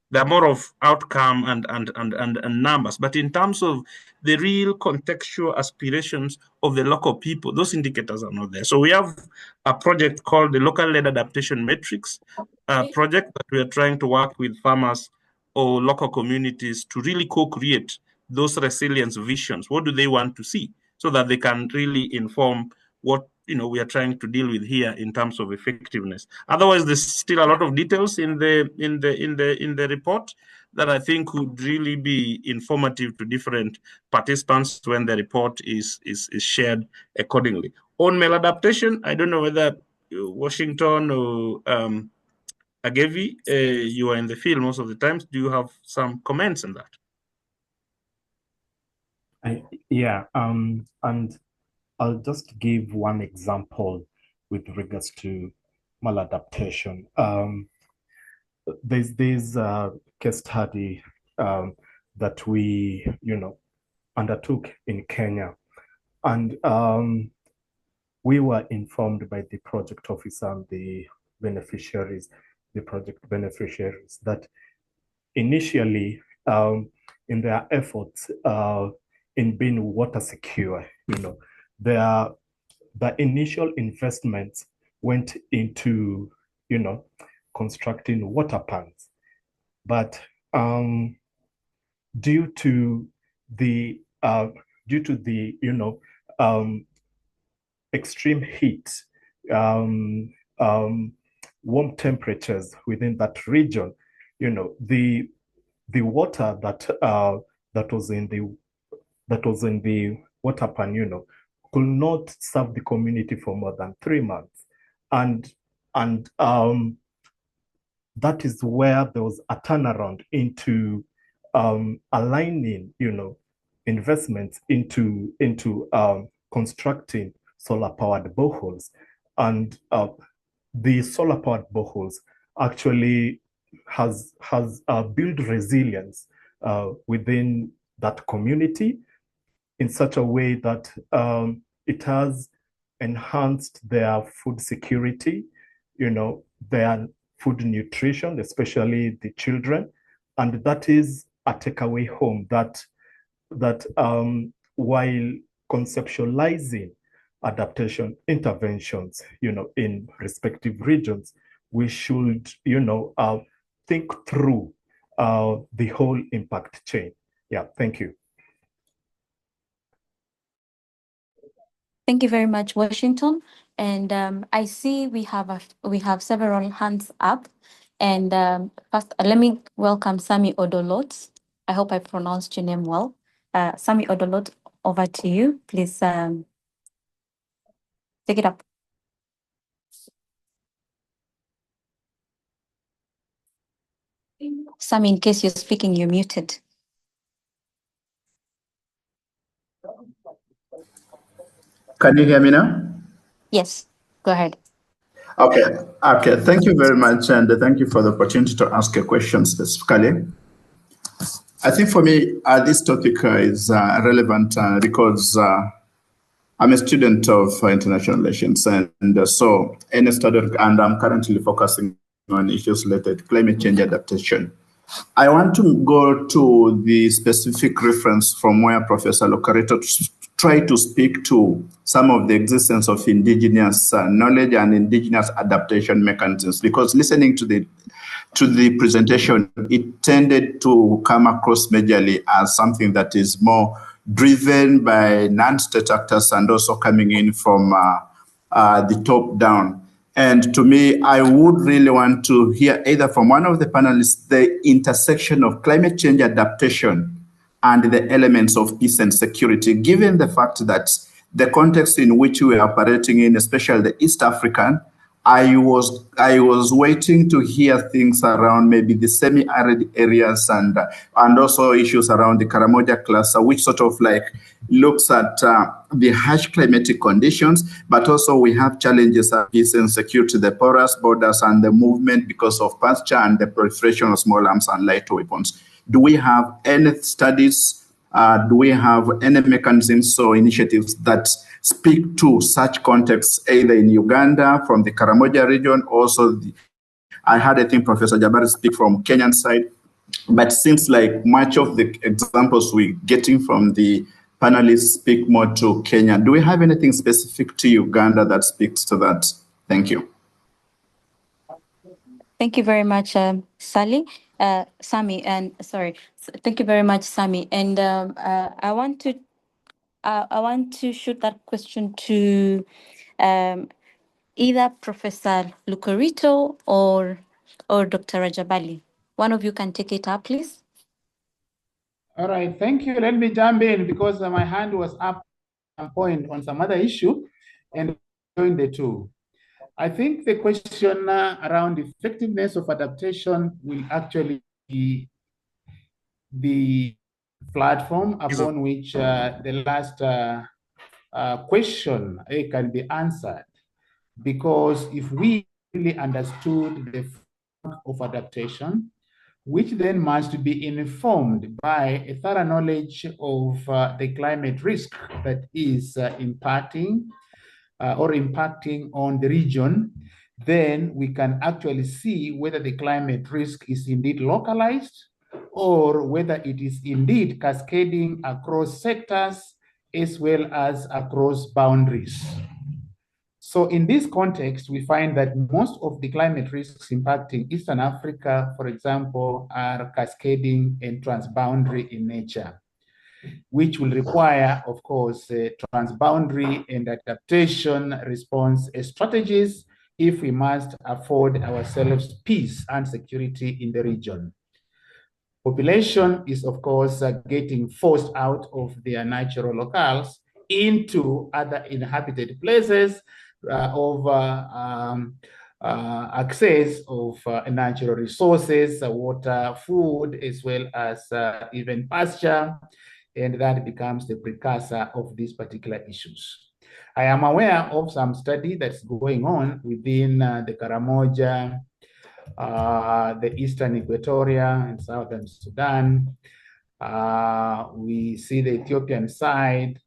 They're more of outcome and numbers. But in terms of the real contextual aspirations of the local people, those indicators are not there. So we have a project called the Local-Led Adaptation Metrics project that we are trying to work with farmers or local communities to really co-create those resilience visions. What do they want to see, so that they can really inform what we are trying to deal with here in terms of effectiveness. Otherwise, there's still a lot of details in the report that I think would really be informative to different participants when the report is shared accordingly. On maladaptation, I don't know whether Washington or Agevi, you are in the field most of the times. Do you have some comments on that? Yeah, and I'll just give one example with regards to maladaptation. There's this case study that we, undertook in Kenya, and we were informed by the project officer and the project beneficiaries, that initially, in their efforts in being water secure, the initial investments went into, constructing water pans. But due to the extreme heat, warm temperatures within that region, the water that was in the water pan, could not serve the community for more than 3 months, and that is where there was a turnaround into aligning, investments into constructing solar-powered boreholes, and the solar-powered boreholes actually has built resilience within that community in such a way that it has enhanced their food security, their food nutrition, especially the children, and that is a takeaway home that while conceptualizing adaptation interventions, in respective regions, we should, think through the whole impact chain. Yeah, thank you. Thank you very much, Washington. And I see we have several hands up. And first, let me welcome Sami Odolot. I hope I pronounced your name well. Sami Odolot, over to you. Please take it up. Sami, in case you're speaking, you're muted. Can you hear me now? Yes, go ahead. Okay. Thank you very much, and thank you for the opportunity to ask a question specifically. I think for me, this topic is relevant because I'm a student of international relations, and so any study, and I'm currently focusing on issues related to climate change adaptation. I want to go to the specific reference from where Professor Locareto tried to speak to some of the existence of indigenous knowledge and indigenous adaptation mechanisms, because listening to the presentation, it tended to come across majorly as something that is more driven by non-state actors and also coming in from the top down. And to me, I would really want to hear either from one of the panelists the intersection of climate change adaptation and the elements of peace and security, given the fact that the context in which we are operating in, especially the East African, I was waiting to hear things around maybe the semi-arid areas and also issues around the Karamoja cluster, which sort of like looks at the harsh climatic conditions, but also we have challenges of peace and security, the porous borders and the movement because of pasture and the proliferation of small arms and light weapons. Do we have any studies? Do we have any mechanisms or initiatives that speak to such contexts, either in Uganda, from the Karamoja region, also I had, I think, Professor Jabari speak from Kenyan side, but seems like much of the examples we're getting from the panelists speak more to Kenya. Do we have anything specific to Uganda that speaks to that? Thank you. Thank you very much, Sami, and sorry. Thank you very much, Sami. And I want to shoot that question to either Professor Lucarito or Dr. Rajabali. One of you can take it up, please. All right, thank you. Let me jump in because my hand was up at some point on some other issue and join the two. I think the question around effectiveness of adaptation will actually be platform upon which the last question can be answered. Because if we really understood the framework of adaptation, which then must be informed by a thorough knowledge of the climate risk that is impacting on the region, then we can actually see whether the climate risk is indeed localized or whether it is indeed cascading across sectors as well as across boundaries. So in this context, we find that most of the climate risks impacting Eastern Africa, for example, are cascading and transboundary in nature, which will require, of course, transboundary and adaptation response strategies if we must afford ourselves peace and security in the region. Population is, of course, getting forced out of their natural locales into other inhabited places of access of natural resources, water, food, as well as even pasture, and that becomes the precursor of these particular issues. I am aware of some study that's going on within the Karamoja, the Eastern Equatoria and Southern Sudan. We see the Ethiopian side,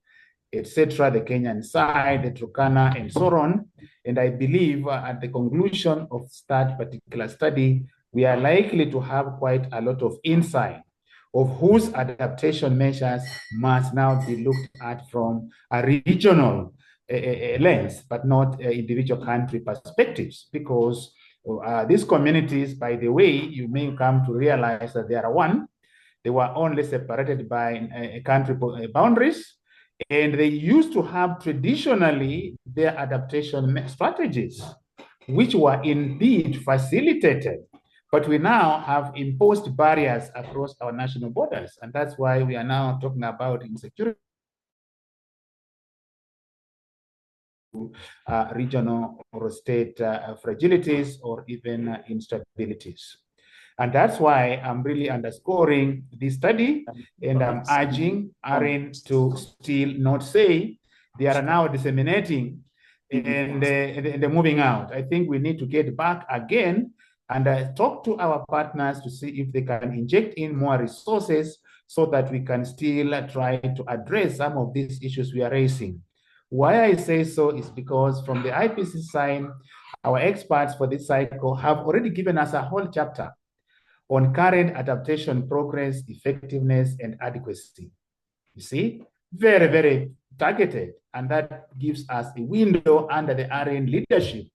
etc., the Kenyan side, the Turkana, and so on. And I believe at the conclusion of that particular study, we are likely to have quite a lot of insight of whose adaptation measures must now be looked at from a regional lens, but not individual country perspectives, because these communities, by the way, you may come to realize that they are one. They were only separated by country boundaries, and they used to have traditionally their adaptation strategies, which were indeed facilitated. But we now have imposed barriers across our national borders, and that's why we are now talking about insecurity, regional or state fragilities or even instabilities. And that's why I'm really underscoring this study, and I'm urging AREN to still not say they are now disseminating and they're moving out. I think we need to get back again and talk to our partners to see if they can inject in more resources so that we can still try to address some of these issues we are raising. Why I say so is because from the IPC side, our experts for this cycle have already given us a whole chapter on current adaptation progress, effectiveness, and adequacy. You see, very, very targeted. And that gives us a window under the AREN leadership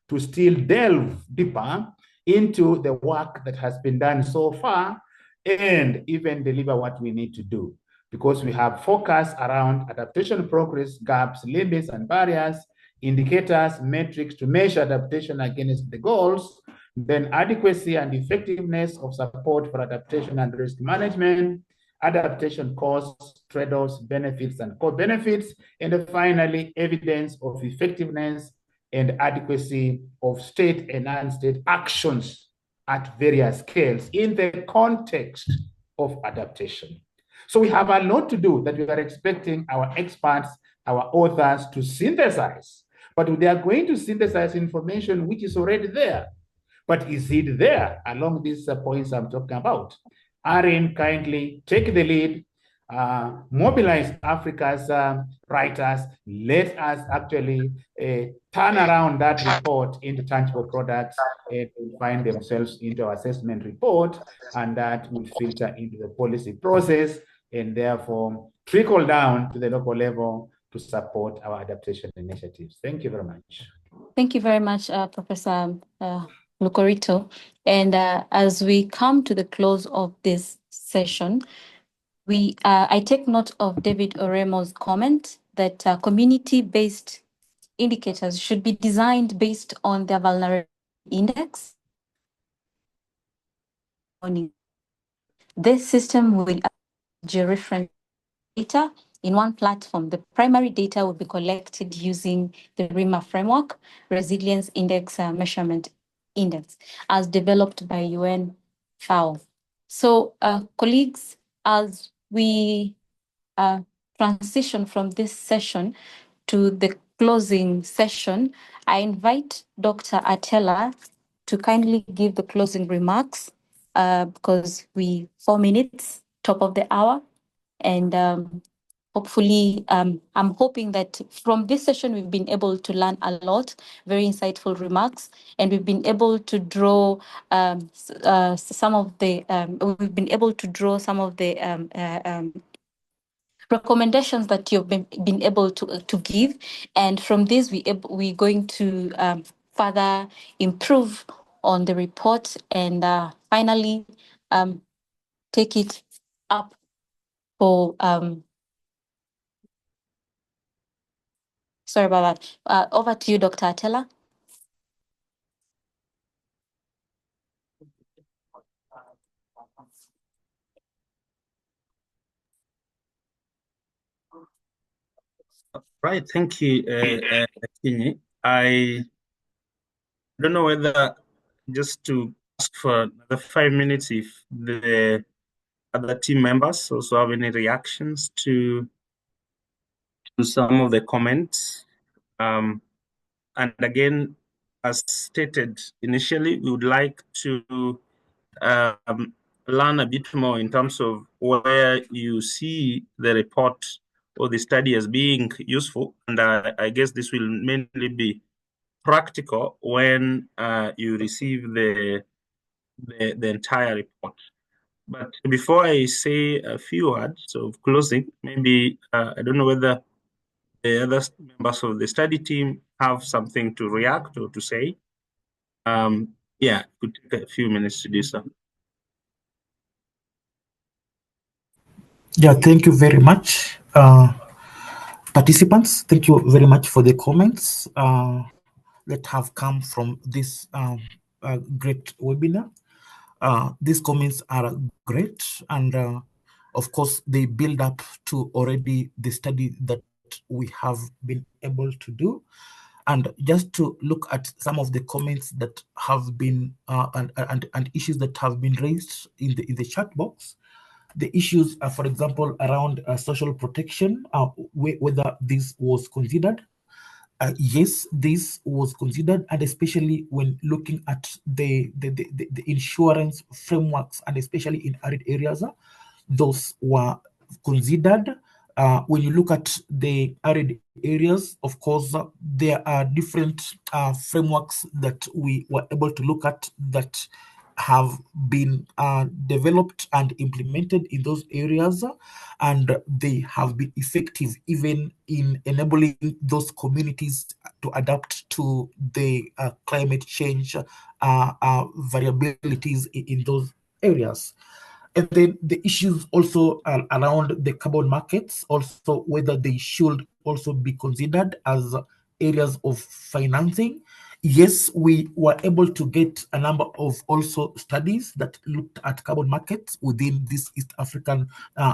to still delve deeper into the work that has been done so far and even deliver what we need to do. Because we have focus around adaptation progress, gaps, limits, and barriers, indicators, metrics to measure adaptation against the goals, then adequacy and effectiveness of support for adaptation and risk management, adaptation costs, trade-offs, benefits, and co-benefits, and finally, evidence of effectiveness and adequacy of state and non-state actions at various scales in the context of adaptation. So we have a lot to do that we are expecting our experts, our authors to synthesize, but they are going to synthesize information which is already there. But is it there along these points I'm talking about? AREN kindly take the lead, mobilize Africa's writers, let us actually turn around that report into tangible products and find themselves into our assessment report, and that will filter into the policy process and therefore trickle down to the local level to support our adaptation initiatives. Thank you very much. Thank you very much, Professor Lukorito. And as we come to the close of this session, I take note of David Oremo's comment that community-based indicators should be designed based on their vulnerability index. This system will georeference data in one platform. The primary data will be collected using the RIMA framework, Resilience Index Measurement Index, as developed by UN FAO. So, colleagues, as we transition from this session to the closing session, I invite Dr. Atela to kindly give the closing remarks because 4 minutes, top of the hour. And hopefully, I'm hoping that from this session, we've been able to learn a lot, very insightful remarks, and we've been able to draw some of the recommendations that you've been able to give. And from this, we're going to further improve on the report and finally take it up for sorry about that. Over to you, Dr. Atela. Right, thank you, Kinyi. I don't know whether just to ask for another 5 minutes if the other team members also have any reactions to some of the comments. And again, as stated initially, we would like to learn a bit more in terms of where you see the report or the study as being useful. And I guess this will mainly be practical when you receive the entire report. But before I say a few words of closing, maybe I don't know whether the other members of the study team have something to react or to say. Yeah, it could take a few minutes to do so. Yeah, thank you very much. Participants, thank you very much for the comments that have come from this great webinar. These comments are great, and of course, they build up to already the study that we have been able to do. And just to look at some of the comments that have been and issues that have been raised in the chat box. The issues, for example, around social protection, whether this was considered. Yes, this was considered, and especially when looking at the insurance frameworks, and especially in arid areas, those were considered. When you look at the arid areas, of course, there are different frameworks that we were able to look at that have been developed and implemented in those areas, and they have been effective even in enabling those communities to adapt to the climate change variabilities in those areas. And then the issues also around the carbon markets, also whether they should also be considered as areas of financing. Yes, we were able to get a number of also studies that looked at carbon markets within this East African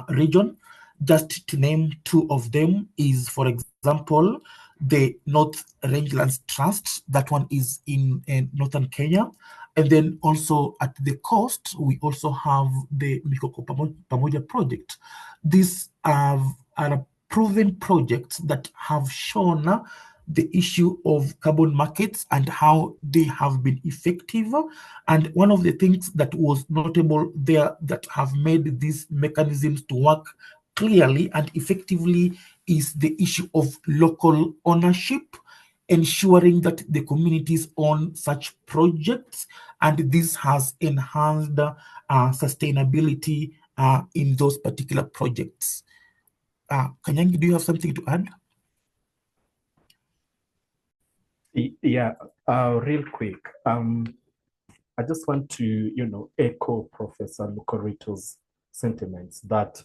region. Just to name two of them is, for example, the North Rangelands Trust. That one is in northern Kenya. And then also at the coast, we also have the Mikoko Pamoja project. These are proven projects that have shown the issue of carbon markets and how they have been effective. And one of the things that was notable there that have made these mechanisms to work clearly and effectively is the issue of local ownership, ensuring that the communities own such projects, and this has enhanced sustainability in those particular projects. Kanyangi, do you have something to add? Yeah, real quick. I just want to, echo Professor Lukorito's sentiments that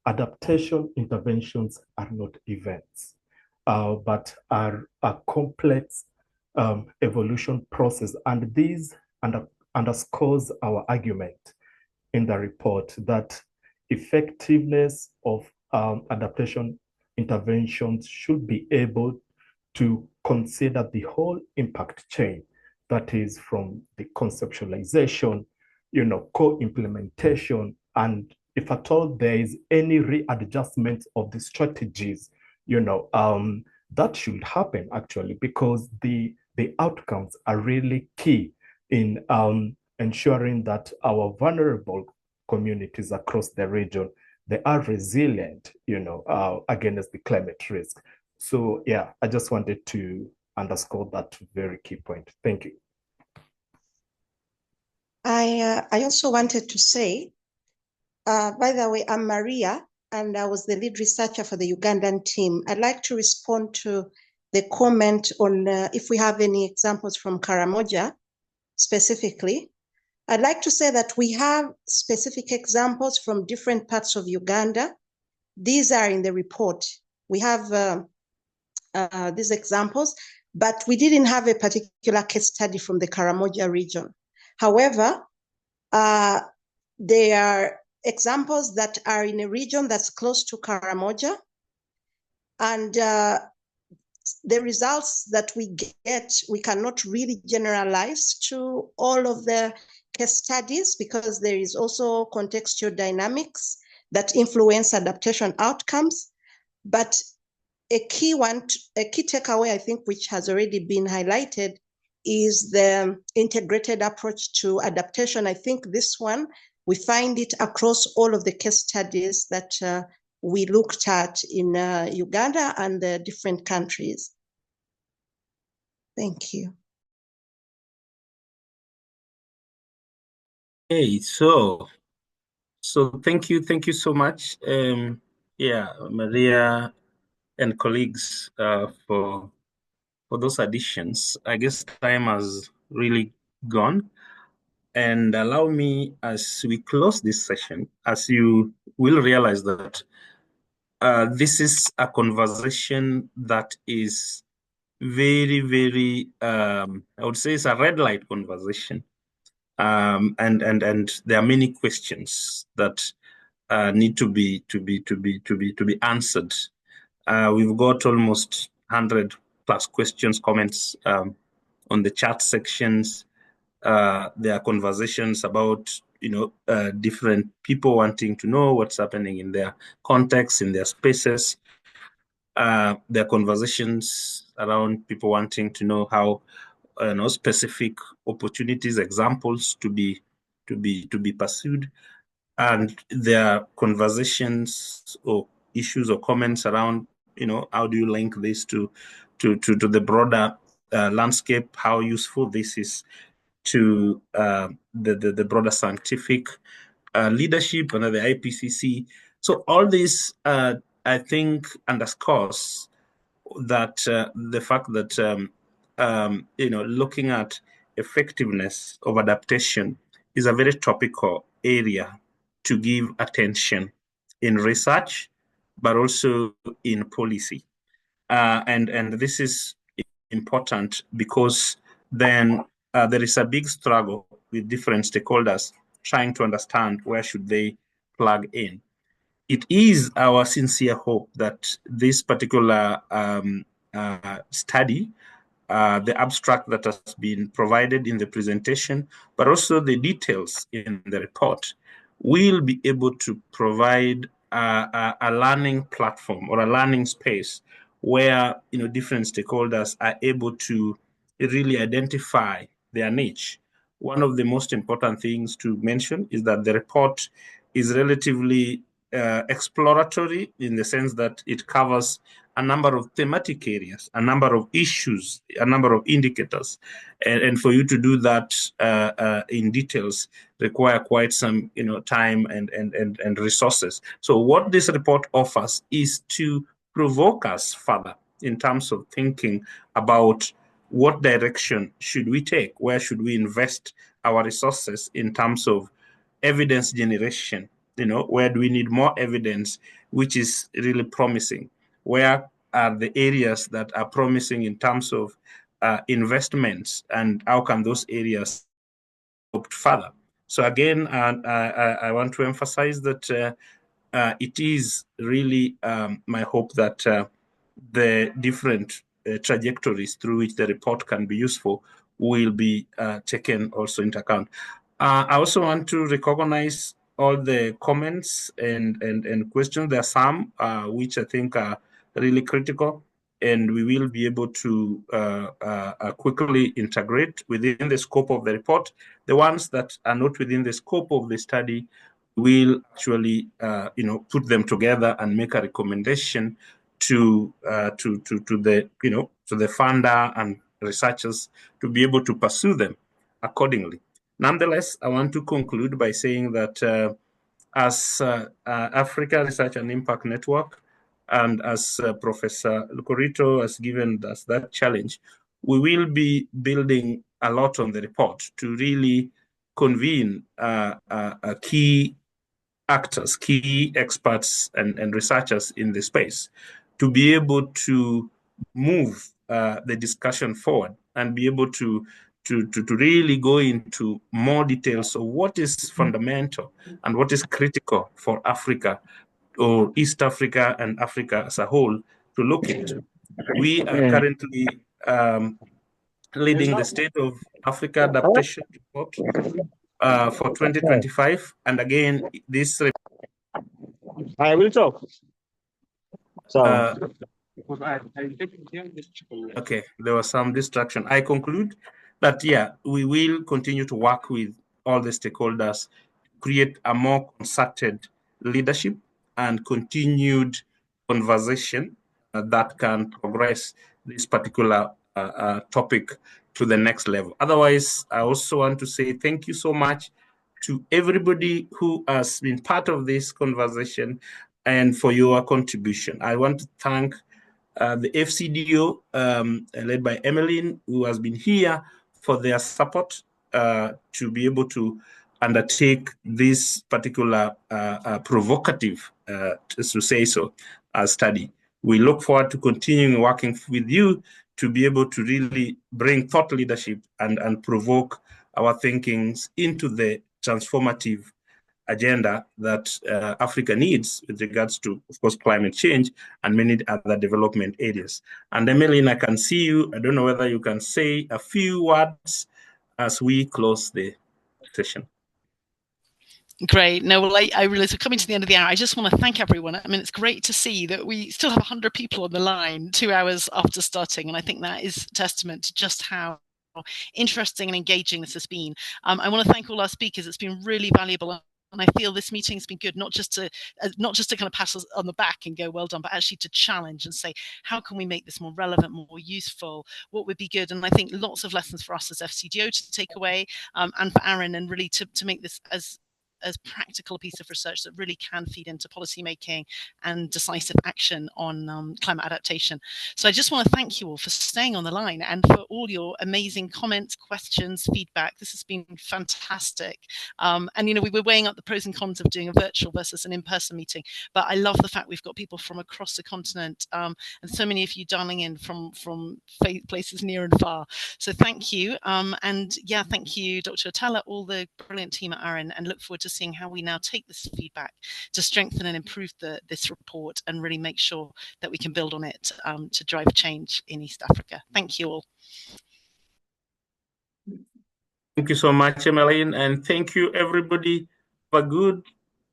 adaptation interventions are not events, but are a complex evolution process. And this underscores our argument in the report that effectiveness of adaptation interventions should be able to consider the whole impact chain, that is from the conceptualization, co-implementation, and if at all there is any readjustment of the strategies, that should happen actually, because the outcomes are really key in ensuring that our vulnerable communities across the region, they are resilient, against the climate risk. So yeah, I just wanted to underscore that very key point. Thank you. I also wanted to say, by the way, I'm Maria, and I was the lead researcher for the Ugandan team. I'd like to respond to the comment on if we have any examples from Karamoja specifically. I'd like to say that we have specific examples from different parts of Uganda. These are in the report. We have these examples, but we didn't have a particular case study from the Karamoja region. However, there are examples that are in a region that's close to Karamoja, and the results that we get, we cannot really generalize to all of the case studies because there is also contextual dynamics that influence adaptation outcomes. But a key takeaway, I think, which has already been highlighted, is the integrated approach to adaptation. I think this one, we find it across all of the case studies that we looked at in Uganda and the different countries. Thank you. Okay, so thank you so much, Maria and colleagues, for those additions. I guess time has really gone, and allow me, as we close this session, as you will realize that this is a conversation that is very, very, I would say it's a red light conversation. And there are many questions that need to be answered. We've got almost 100 plus questions, comments on the chat sections. There are conversations about different people wanting to know what's happening in their context, in their spaces. There are conversations around people wanting to know how specific opportunities, examples to be pursued, and there are conversations or issues or comments around how do you link this to the broader landscape, how useful this is to the broader scientific leadership under the IPCC. So all this, I think, underscores that the fact that looking at effectiveness of adaptation is a very topical area to give attention in research, but also in policy. And this is important because then there is a big struggle with different stakeholders trying to understand where should they plug in. It is our sincere hope that this particular study, the abstract that has been provided in the presentation, but also the details in the report, will be able to provide a learning platform or a learning space where different stakeholders are able to really identify their niche. One of the most important things to mention is that the report is relatively exploratory in the sense that it covers a number of thematic areas, a number of issues, a number of indicators. And for you to do that in details require quite some time and resources. So what this report offers is to provoke us further in terms of thinking about what direction should we take, where should we invest our resources in terms of evidence generation. Where do we need more evidence, which is really promising? Where are the areas that are promising in terms of investments, and how can those areas be developed further? So again, I want to emphasize that it is really my hope that the different trajectories through which the report can be useful will be taken also into account. I also want to recognize all the comments and questions. There are some which I think are really critical, and we will be able to quickly integrate within the scope of the report. The ones that are not within the scope of the study, we'll actually put them together and make a recommendation to the to the funder and researchers to be able to pursue them accordingly. Nonetheless, I want to conclude by saying that as Africa Research and Impact Network, and as Professor Lucorito has given us that challenge, we will be building a lot on the report to really convene key actors, key experts and researchers in the space to be able to move the discussion forward and be able to really go into more details of what is fundamental and what is critical for Africa or East Africa and Africa as a whole to look into. We are currently leading the State of Africa Adaptation Report for 2025. And again, this I will talk. So okay, there was some distraction. I conclude that, yeah, we will continue to work with all the stakeholders, create a more concerted leadership and continued conversation that can progress this particular topic to the next level. Otherwise, I also want to say thank you so much to everybody who has been part of this conversation and for your contribution. I want to thank the FCDO, led by Emmeline, who has been here for their support to be able to undertake this particular provocative, to say so, study. We look forward to continuing working with you to be able to really bring thought leadership and provoke our thinkings into the transformative agenda that Africa needs with regards to, of course, climate change and many other development areas. And Emmeline, I can see you. I don't know whether you can say a few words as we close the session. Great. No, well, I realize we're coming to the end of the hour. I just want to thank everyone. I mean, it's great to see that we still have 100 people on the line 2 hours after starting. And I think that is testament to just how interesting and engaging this has been. I want to thank all our speakers. It's been really valuable. And I feel this meeting has been good, not just to kind of pat us on the back and go, well done, but actually to challenge and say, how can we make this more relevant, more useful? What would be good? And I think lots of lessons for us as FCDO to take away, and for Aaron, and really to make this as practical a piece of research that really can feed into policy making and decisive action on climate adaptation. So I just want to thank you all for staying on the line and for all your amazing comments, questions, feedback. This has been fantastic. And, we were weighing up the pros and cons of doing a virtual versus an in-person meeting, but I love the fact we've got people from across the continent, and so many of you dialing in from places near and far. So thank you. And yeah, thank you, Dr. Atala, all the brilliant team at Aaron, and look forward to seeing how we now take this feedback to strengthen and improve this report and really make sure that we can build on it to drive change in East Africa. Thank you all. Thank you so much, Emmeline, and thank you, everybody. Have a good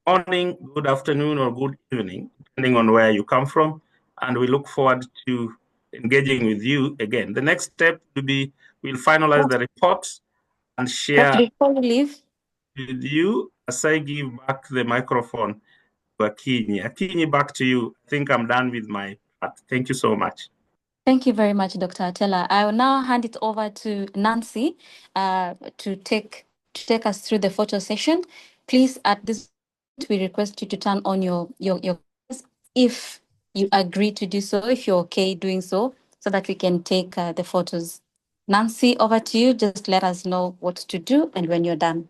morning, good afternoon, or good evening, depending on where you come from. And we look forward to engaging with you again. The next step will be we'll finalize the report and share Before we leave with you as I give back the microphone to Akinyi. Akinyi, back to you. I think I'm done with my part. Thank you so much. Thank you very much, Dr. Atela. I will now hand it over to Nancy to take us through the photo session. Please, at this point, we request you to turn on your if you agree to do so, if you're okay doing so that we can take the photos. Nancy, over to you. Just let us know what to do and when you're done.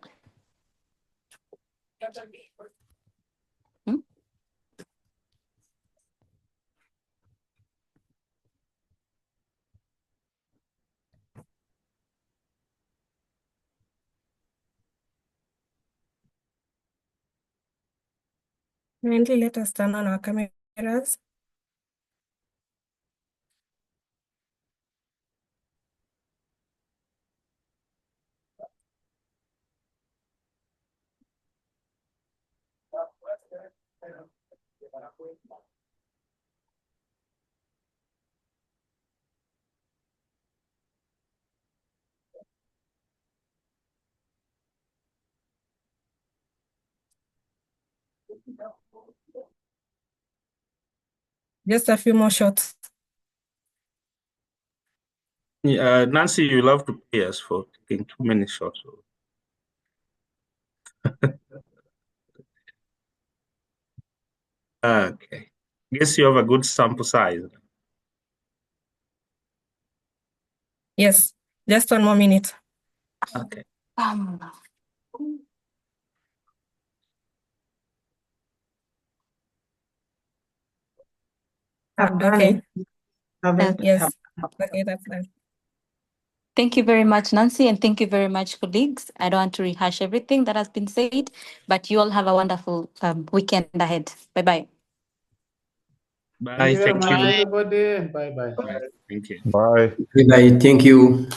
Kindly let us turn on our cameras. Just a few more shots. Nancy, you love to pay us for taking too many shots. Okay. Guess you have a good sample size. Yes, just 1 more minute. Okay. I'm done Okay. it. Yes. Okay, that's fine. Thank you very much, Nancy, and thank you very much, colleagues. I don't want to rehash everything that has been said, but you all have a wonderful weekend ahead. Bye-bye. Bye. Thank you very Thank much, you. everybody. Bye-bye. Bye. Thank you. Bye. Bye. Thank you.